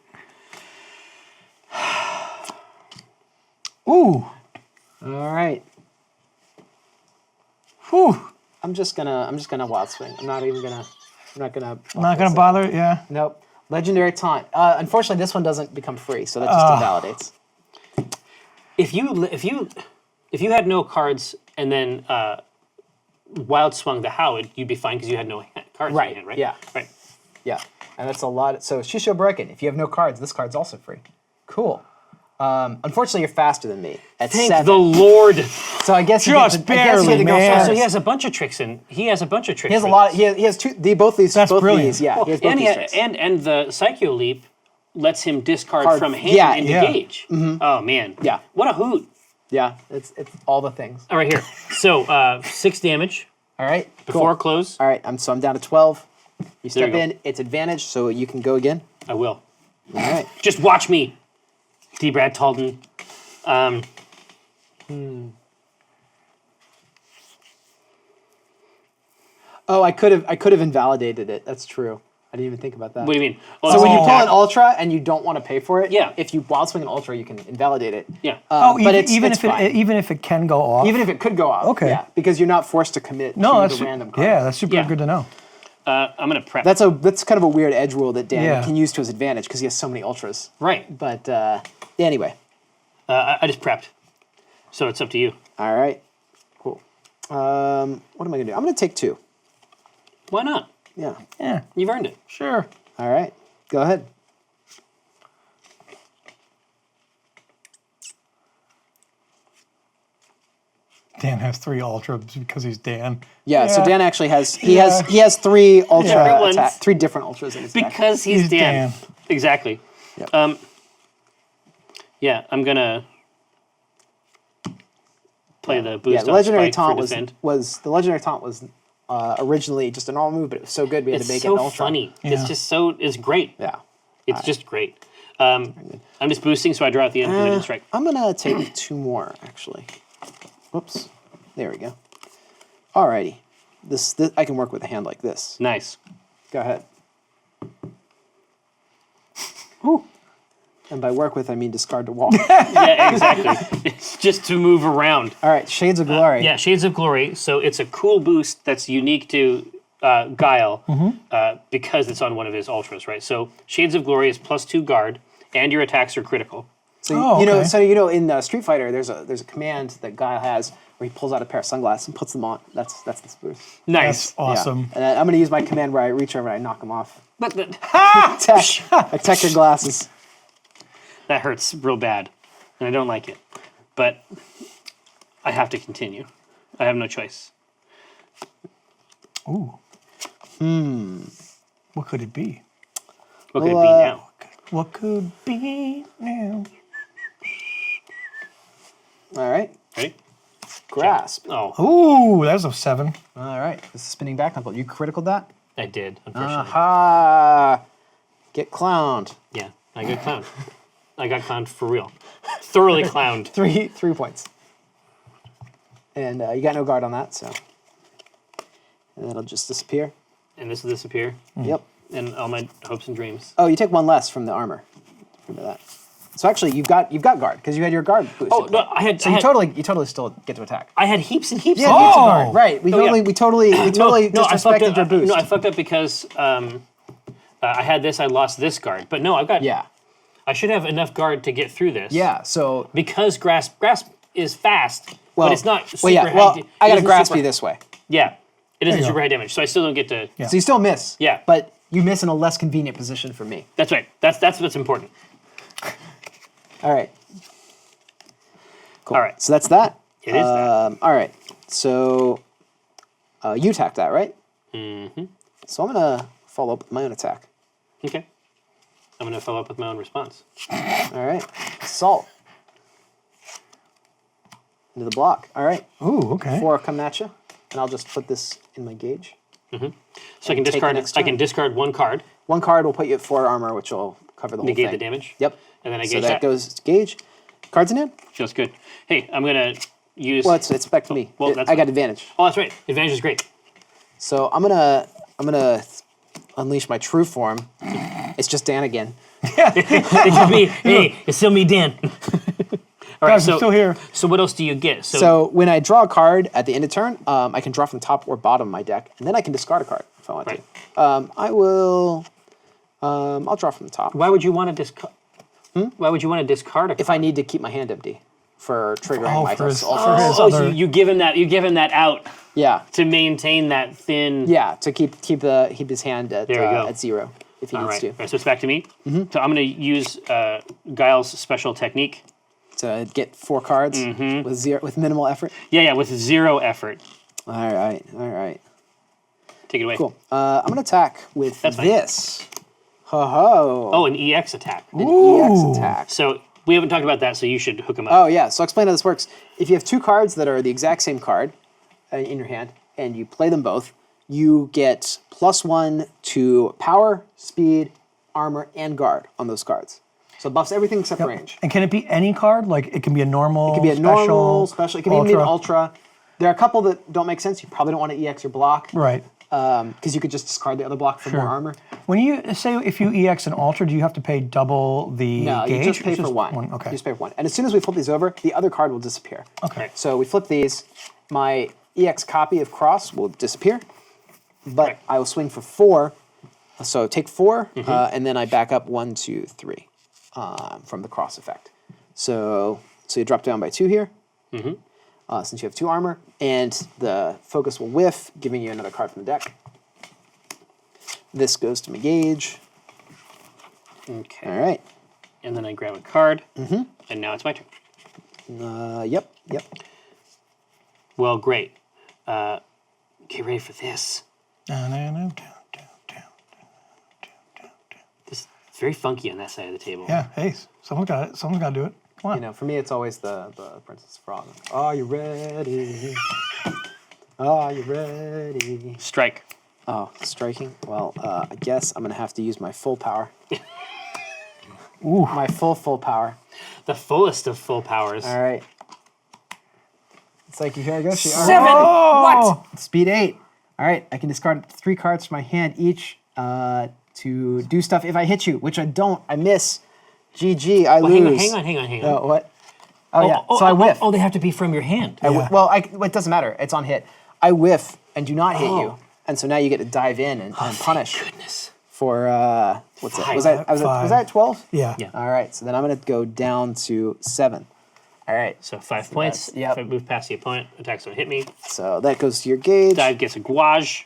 Ooh. All right. Whew. I'm just gonna wild swing. I'm not gonna. Not gonna bother. Yeah. Nope. Legendary taunt. Unfortunately, this one doesn't become free, so that just invalidates. If you had no cards and then wild swung the Howard, you'd be fine because you had no cards in Right, your hand, right? yeah. Right. Yeah, and that's a lot. So Shisho Brecken. If you have no cards, this card's also free. Cool. Unfortunately, you're faster than me at Thank 7. the Lord. So I guess Just you get to go man. first. So he has a bunch of tricks in. He has a bunch of tricks. He has a for lot. this. He has two. Both these. That's both brilliant. These, yeah. He has both and, these tricks. and the Psycho Leap lets him discard Card- from hand yeah, into yeah. gauge. Oh man. Yeah. What a hoot. Yeah, it's all the things. All right, here. So 6 damage All right. before Cool. close. All right. I'm down to 12. You step go. in. It's advantage, so you can go again. I will. All right. Just watch me, D. Brad Talden. Oh, I could have invalidated it. That's true. I didn't even think about that. What do you mean? Oh, So it's when you an pull attack. an ultra and you don't want to pay for it, Yeah. if you wild swing an ultra, you can invalidate it. Yeah. Oh, but even it's if fine. even if it can go off. Even if it could go off. Okay. Yeah, because you're not forced to commit no, to that's the random card. yeah, that's super Yeah. good to know. I'm gonna prep. That's kind of a weird edge rule that Dan Yeah. can use to his advantage because he has so many ultras. right. But anyway, I just prepped. So it's up to you. all right, cool. What am I gonna do? I'm gonna take 2. Why not? Yeah. Yeah, You've earned it. sure. All right, go ahead. Dan has 3 ultra because he's Dan. Yeah. So Dan actually has Yeah. he has 3 ultra Different ones. attack, 3 different ultras in his deck. Because he's He's Dan. Dan. Exactly. Yep. Yeah, I'm gonna play the boost. Yeah, the on legendary Spike taunt for was defend. the legendary taunt was originally just a normal move, but it was so good we had It's to make it so an ultra. funny. Yeah. It's just so. It's great. Yeah. It's just great. I'm just boosting, so I draw at the end of the strike. I'm gonna take 2 more actually. Whoops. There we go. Alrighty. This I can work with a hand like this. Nice. Go ahead. Ooh. And by work with I mean discard to wall. Yeah, exactly. It's just to move around. All right, Shades of Glory. Yeah, Shades of Glory. So it's a cool boost that's unique to Guile because it's on one of his ultras, right? So Shades of Glory is +2 guard, and your attacks are critical. So Oh, you know, okay. in Street Fighter, there's a command that Guile has where he pulls out a pair of sunglasses and puts them on. That's this boost. Nice. That's awesome. Yeah. And I'm gonna use my command where I reach over and I knock him off. But Attack your glasses. that hurts real bad, and I don't like it. But I have to continue. I have no choice. Ooh. What could it be? What could it Well, be now? What could be now? All right. Ready? Grasp. Oh, Ooh, that's a 7. All right. This is spinning back knuckle. You critical that? I did, unfortunately. Aha! Get clowned. Yeah, I got clowned. I got clowned for real. Thoroughly clowned. 3 points. And you got no guard on that, so. And that'll just disappear. And this will disappear. Yep. And all my hopes and dreams. Oh, you take 1 less from the armor. Remember that. So actually, you've got guard because you had your guard boosted. Oh, no, I had. So I you had, totally still get to attack. I had heaps and heaps Yeah, of you get to Oh! guard. Right. We Oh, yeah. totally no, I fucked disrespected up. your boost. No, I fucked up because I had this. I lost this guard, but no, I've got. Yeah. I should have enough guard to get through this. Yeah. So Because grasp is fast, well, but it's not super well, yeah. high. Well, it I gotta isn't grasp super- you this way. Yeah, it isn't you go. super high damage, so I still don't get to. Yeah. So you still miss. Yeah. But you miss in a less convenient position for me. That's right. That's what's important. All right. Cool. All right. So that's that. It is that. All right. So you attack that, right? Mm-hmm. So I'm gonna follow up with my own attack. Okay. I'm gonna follow up with my own response. All right. Assault. into the block. All right. Ooh, okay. 4 coming at you, and I'll just put this in my gauge. So I can take the discard. next I can turn. discard 1 card, One card will put you at 4 armor, which will cover the whole negate thing. the damage. Yep. And then I So gauge that that. goes to gauge. Cards in hand. Feels good. Hey, I'm gonna use. Well, it's back to me. well, that's I got fine. advantage. Oh, that's right. Advantage is great. So I'm gonna unleash my true form. It's just Dan again. It's just me. Hey, it's still me, Dan. All right, Guys, I'm still here. So what else do you get? So when I draw a card at the end of turn, I can draw from the top or bottom of my deck, and then I can discard a card if I want Right. to. I will. I'll draw from the top why would you want to discard? Why would you want to discard a card? if I need to keep my hand empty for triggering Oh, my for his- assault. for his- so other- you give him that. You give him that out Yeah, to maintain that thin. yeah, to keep his hand at There you go. at 0 if he All needs right. to. All right. So it's back to me. So I'm going to use Guile's special technique. To get 4 cards with minimal effort. Yeah, with 0 effort. All right. Take it away. Cool. I'm gonna attack with That's fine. this. Ho ho. Oh, an EX attack. An EX attack. So we haven't talked about that, so you should hook him up. Oh yeah. So I'll explain how this works. If you have 2 cards that are the exact same card in your hand, and you play them both, you get +1 to power, speed, armor, and guard on those cards. So it buffs everything except range. And can it be any card? Like it can be a normal, It can be a normal, special. It can even be an ultra. There are a couple that don't make sense. You probably don't want to EX your block. Right. Because you could just discard the other block for more armor. When you say if you EX an ultra, do you have to pay double the No, gauge? you just pay It's for one. Okay. You just pay for one. And as soon as we flip these over, the other card will disappear. Okay. So we flip these. My EX copy of Cross will disappear, but Right. I will swing for 4. So take 4, and then I back up 1, 2, 3 from the Cross effect. So you drop down by 2 here, since you have 2 armor, and the focus will whiff, giving you another card from the deck. This goes to my gauge. Okay. All right. And then I grab a card, and now it's my turn. Yep. Well, great. Get ready for this. This it's very funky on that side of the table. Yeah. Hey, someone's got it. Someone's got to do it. Come on. You know, for me, it's always the Princess Frog. Are you ready? Are you ready? Strike. Oh, striking. Well, I guess I'm gonna have to use my full power. Ooh. My full power. The fullest of full powers. All right. It's like here I go. 7! Oh! What? Speed 8. All right. I can discard 3 cards from my hand each to do stuff if I hit you, which I don't. I miss. GG. I Well, lose. hang on. Oh, what? Oh, yeah. So I whiff. Oh, they have to be from your hand. Well, it doesn't matter. It's on hit. I whiff and do not hit you, and so now you get to dive in and punish Goodness. for what's that? Five. Was that at 12? Yeah. Yeah. All right. So then I'm gonna go down to 7. All right. So 5 points. yep. If I move past the opponent, attack's gonna hit me. So that goes to your gauge. Dive gets a gouage.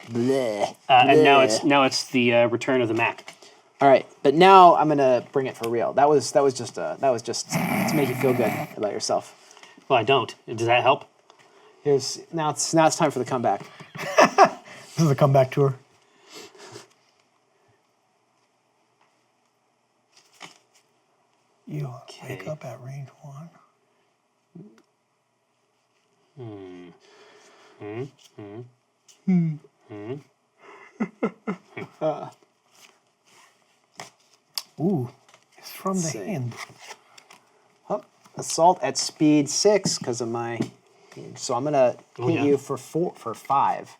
Bleh. And Bleh. now it's the return of the Mac. All right. But now I'm gonna bring it for real. That was just to make you feel good about yourself. Well, I don't. Does that help? Now it's time for the comeback. This is a comeback tour. You wake up at range 1. Ooh, it's from the see. hand. Assault at speed 6 because of my. So I'm gonna hit yeah. you for 5.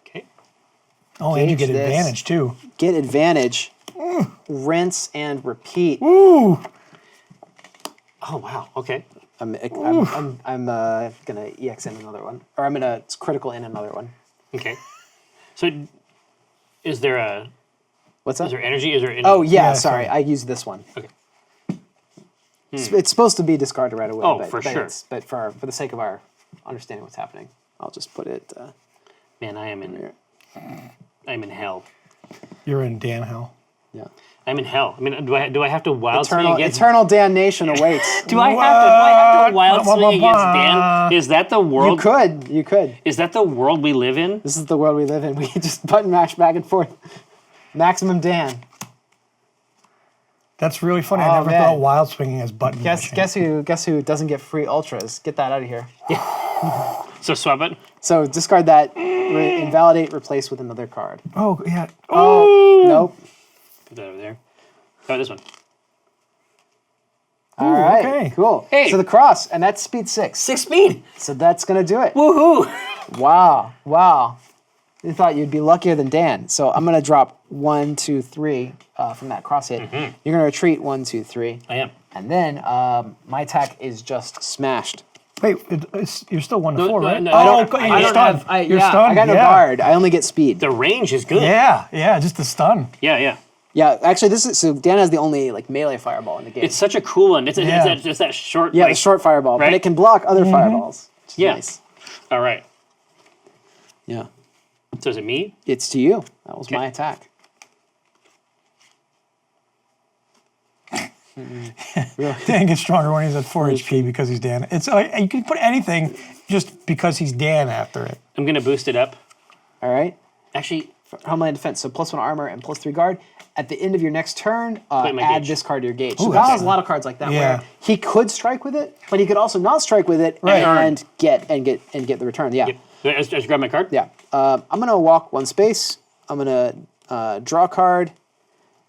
Okay. Oh, and you Gauge get this. advantage too. Get advantage. Rinse and repeat. Ooh. Oh wow. Okay. I'm gonna EX in another one, or I'm gonna critical in another one. Okay. So, is there a What's that? is there energy? Is there any? Oh yeah, Yeah, sorry, sorry. I used this one. Okay. It's supposed to be discarded right away. Oh, but, for but sure. But for the sake of our understanding what's happening, I'll just put it. Man, I'm in hell. You're in Dan hell. Yeah. I'm in hell. I mean, do I have to wild swing against? Eternal damnation awaits. Do I have to wild swing against Dan? Is that the world? You could. Is that the world we live in? This is the world we live in. We just button mash back and forth. Maximum Dan. That's really funny. Oh, I never man. thought wild swinging as button Guess who doesn't get free ultras? Get that out of here. So swap it. So discard that, invalidate, replace with another card. Oh, yeah. Oh, nope. Put that over there. Oh, this one. All right, okay. cool. Hey. So the cross, and that's speed 6. 6 speed. So that's gonna do it. Woohoo! Wow. You thought you'd be luckier than Dan. So I'm gonna drop 1, 2, 3 from that cross hit. You're gonna retreat 1, 2, 3. I am. And then my attack is just smashed. Wait, you're still 1 to 4, right? no, You're stunned. You're stunned. I got no guard. I only get speed. The range is good. Yeah, just the stun. Yeah. Yeah, actually, so Dan has the only like melee fireball in the game. It's such a cool one. It's just that short. Yeah, like, the short fireball, right? but it can block other fireballs. Which is Yeah. nice. All right. Yeah. So is it me? It's to you. That was my attack. Dan gets stronger when he's at 4 HP because he's Dan. It's you can put anything just because he's Dan after it. I'm gonna boost it up. All right. Actually, Homeland defense. So +1 armor and +3 guard. At the end of your next turn, Put it in my add gauge. this card to your gauge. Ooh, So Val has a lot of cards like that Yeah. where he could strike with it, but he could also not strike with it Right. and get the return. Yeah. yep. Just grab my card. Yeah. I'm gonna walk 1 space. I'm gonna draw a card,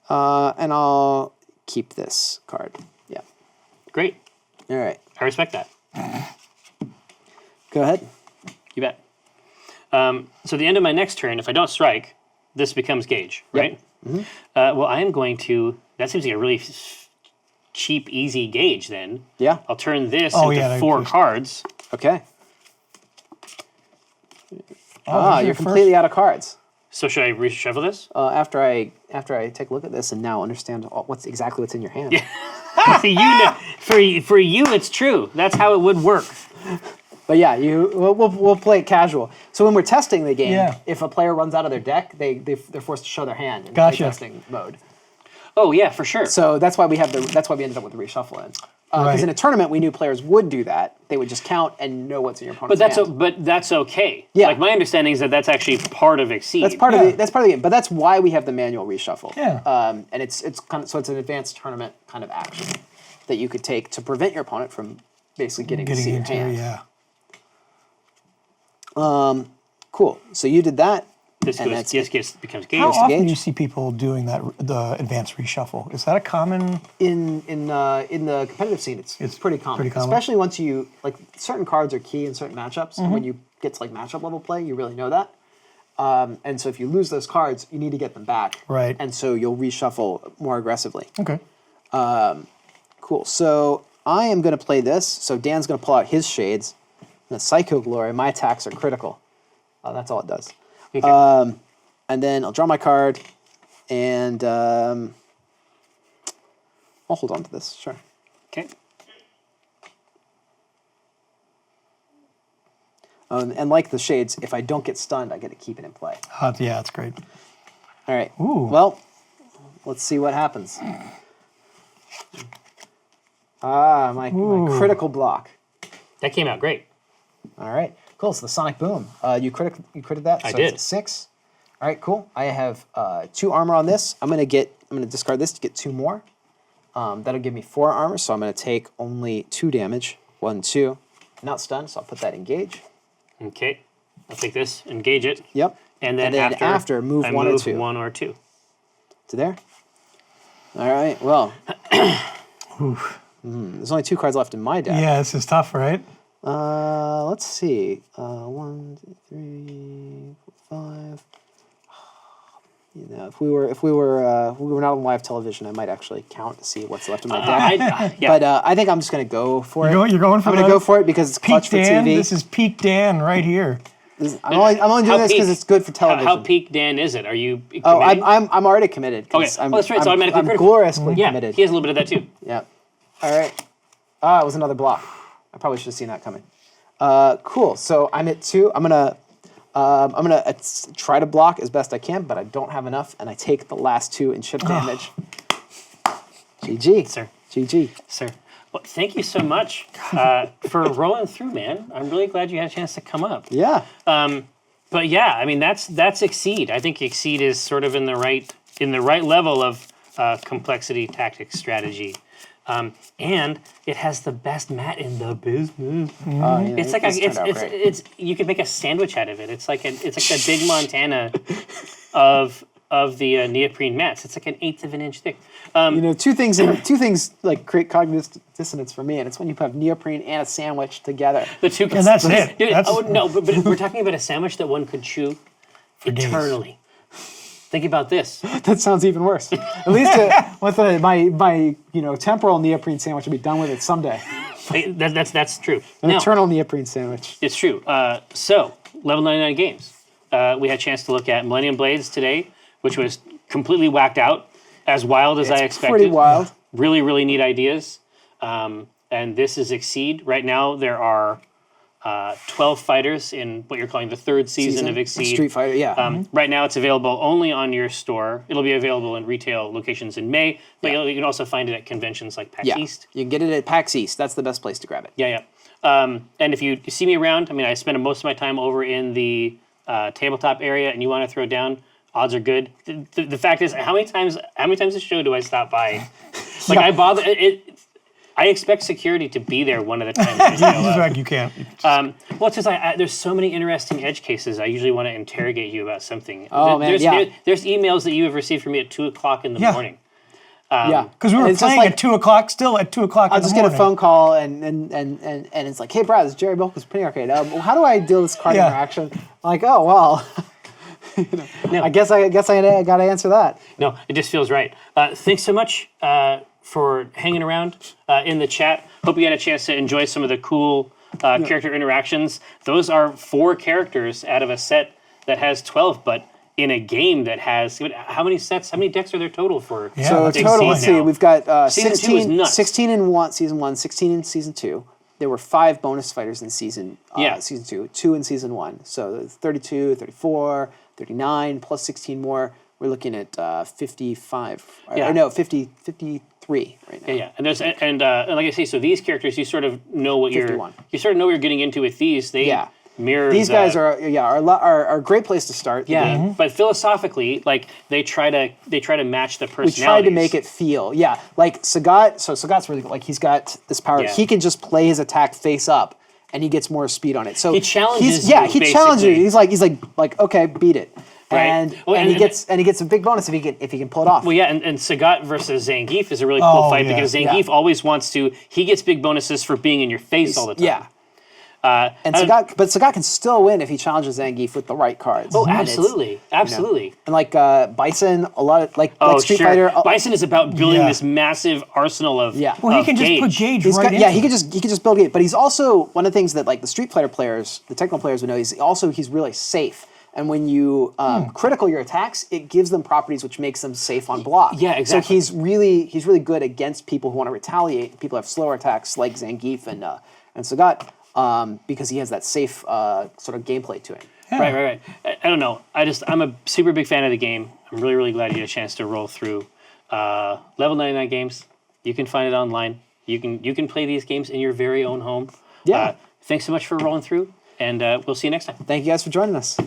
and I'll keep this card. Yeah. Great. All right. I respect that. Go ahead. You bet. So the end of my next turn, if I don't strike, this becomes gauge, right? Well, I am going to. That seems like a really cheap, easy gauge. Then Yeah. I'll turn this Oh, into yeah, 4 just- cards. Okay. Oh, You're completely out of cards. So should I reshuffle this? After I take a look at this and now understand what's in your hand. See, for you, it's true. That's how it would work. But yeah, we'll play it casual. So when we're testing the game, Yeah. if a player runs out of their deck, they're forced to show their hand in Gotcha. testing mode. Oh yeah, for sure. So that's why we ended up with the reshuffle in. Because Right. in a tournament, we knew players would do that. They would just count and know what's in your opponent's hand. But that's okay. Yeah. Like my understanding is that that's actually part of Exceed. That's part Yeah. of the game. But that's why we have the manual reshuffle. Yeah. And it's an advanced tournament kind of action that you could take to prevent your opponent from basically getting to see your into hand. yeah. Cool. So you did that. This and goes, that's becomes gauge. How often do gauge. you see people doing the advanced reshuffle? Is that a common? In the competitive scene, it's pretty common. pretty common. Especially once you certain cards are key in certain matchups. And when you get to matchup level play, you really know that. And so if you lose those cards, you need to get them back. Right. And so you'll reshuffle more aggressively. Okay. Cool. So I am going to play this. So Dan's going to pull out his shades. And the Psycho Glory, my attacks are critical. That's all it does. Okay. And then I'll draw my card, and I'll hold on to this. Sure. Okay. And like the shades, if I don't get stunned, I get to keep it in play. Yeah, that's great. All right. Ooh. Well, let's see what happens. My critical block. That came out great. All right. Cool. So the Sonic Boom. You critted that. I So did. It's 6. All right. Cool. I have 2 armor on this. I'm gonna discard this to get 2 more. That'll give me 4 armor. So I'm gonna take only 2 damage. 1, 2. Not stunned. So I'll put that in gauge. Okay. I'll take this, engage it. Yep. And then, after move I 1 or move 2 1 or 2. to there. All right. Well. There's only 2 cards left in my deck. Yeah, this is tough, right? Let's see. 1, 2, 3, 4, 5. You know, if we were not on live television, I might actually count to see what's left in my deck. Yeah. But I think I'm just gonna go for it. You're going for I'm gonna the go for it because it's Peak clutch for Dan. TV. This is Peak Dan right here. I'm only doing this because it's good for television. How peak Dan is it? Are you committed? Oh, I'm already committed. 'Cause Okay. I'm, Oh, that's right, it's automatically I'm critical. gloriously Yeah, committed. he has a little bit of that too. Yeah. All right. It was another block. I probably should have seen that coming. Cool. So I'm at 2. I'm gonna try to block as best I can, but I don't have enough, and I take the last 2 in chip damage. GG. Sir. GG. Sir. Well, thank you so much for rolling through, man. I'm really glad you had a chance to come up. Yeah. But yeah, I mean that's Exceed. I think Exceed is sort of in the right level of complexity, tactics, strategy. And it has the best mat in the business. It's like it's you could make a sandwich out of it. It's like the big Montana of the neoprene mats. It's like an eighth of an inch thick. Two things like create cognitive dissonance for me, and it's when you have neoprene and a sandwich together. The two, And that's it. Dude, That's- but we're talking about a sandwich that one could chew eternally. Think about this. That sounds even worse. At least my temporal neoprene sandwich will be done with it someday. That's true. An Now, eternal neoprene sandwich. it's true. So, Level 99 Games. We had a chance to look at Millennium Blades today, which was completely whacked out, as wild as I expected. Pretty wild. Really, really neat ideas. And this is Exceed. Right now, there are 12 fighters in what you're calling the third season of Exceed. Street Fighter, yeah. Right now, it's available only on your store. It'll be available in retail locations in May, but you can also find it at conventions like PAX Yeah. East. You can get it at PAX East. That's the best place to grab it. Yeah. And if you see me around, I spend most of my time over in the tabletop area, and you want to throw down, odds are good. The fact is, how many times a show do I stop by? Like I expect security to be there one of the times. I show up. Like you can't. Well, it's just there's so many interesting edge cases. I usually want to interrogate you about something. Oh, man, yeah. There's emails that you have received from me at 2:00 in the morning. Yeah. Because we were It's just playing like- at 2 o'clock, still at 2 o'clock I'll in the just get a morning. phone call and it's like, hey, Brad, it's Jerry Bilkis, Penny Arcade. How do I deal with this card Yeah. interaction? I'm like, oh, well, I guess I got to answer that. No, it just feels right. Thanks so much for hanging around in the chat. Hope you had a chance to enjoy some of the cool character interactions. Those are 4 characters out of a set that has 12, but in a game that has how many decks are there total for? Yeah, So that's total, let's Exceed see, now? we've got Season 2 is 16, nuts. 16 in season 1, 16 in season 2. There were 5 bonus fighters in season 2, 2 in season 1. So 32, 34, 39, plus 16 more. We're looking at 55. Yeah. Or no, 53 right now. Yeah. And there's and like I say, so these characters you sort of know what 51. you sort of know what you're getting into with these. They Yeah. mirror These guys are a great place to start. Yeah, but philosophically, like they try to match the We personalities. tried to make it feel, like Sagat. So Sagat's really good. Like he's got this power. Yeah. He can just play his attack face up, and he gets more speed on it. So He challenges he you, challenges you. basically. He's like okay, beat it, Right. and Well, and he gets a big bonus if he can pull it off. Well, yeah, and Sagat versus Zangief is a really cool Oh, fight yeah. because Zangief Yeah. always wants to. He gets big bonuses for being in your face all the time. Yeah. And Sagat can still win if he challenges Zangief with the right cards. Oh, And it's- absolutely. And like Bison, a lot of like Street sure. Fighter. Bison is about building Yeah. this massive arsenal of Well, he of can just put gauge. Gage right in. He can just build it. But he's also one of the things that like the Street Fighter players, the technical players would know. He's really safe. And when you critical your attacks, it gives them properties which makes them safe on block. Yeah, exactly. So he's really good against people who want to retaliate. People who have slower attacks like Zangief and Sagat because he has that safe sort of gameplay to him. Right. I don't know. I'm a super big fan of the game. I'm really, really glad you had a chance to roll through Level 99 Games. You can find it online. You can play these games in your very own home. Yeah. Thanks so much for rolling through, and we'll see you next time. Thank you guys for joining us.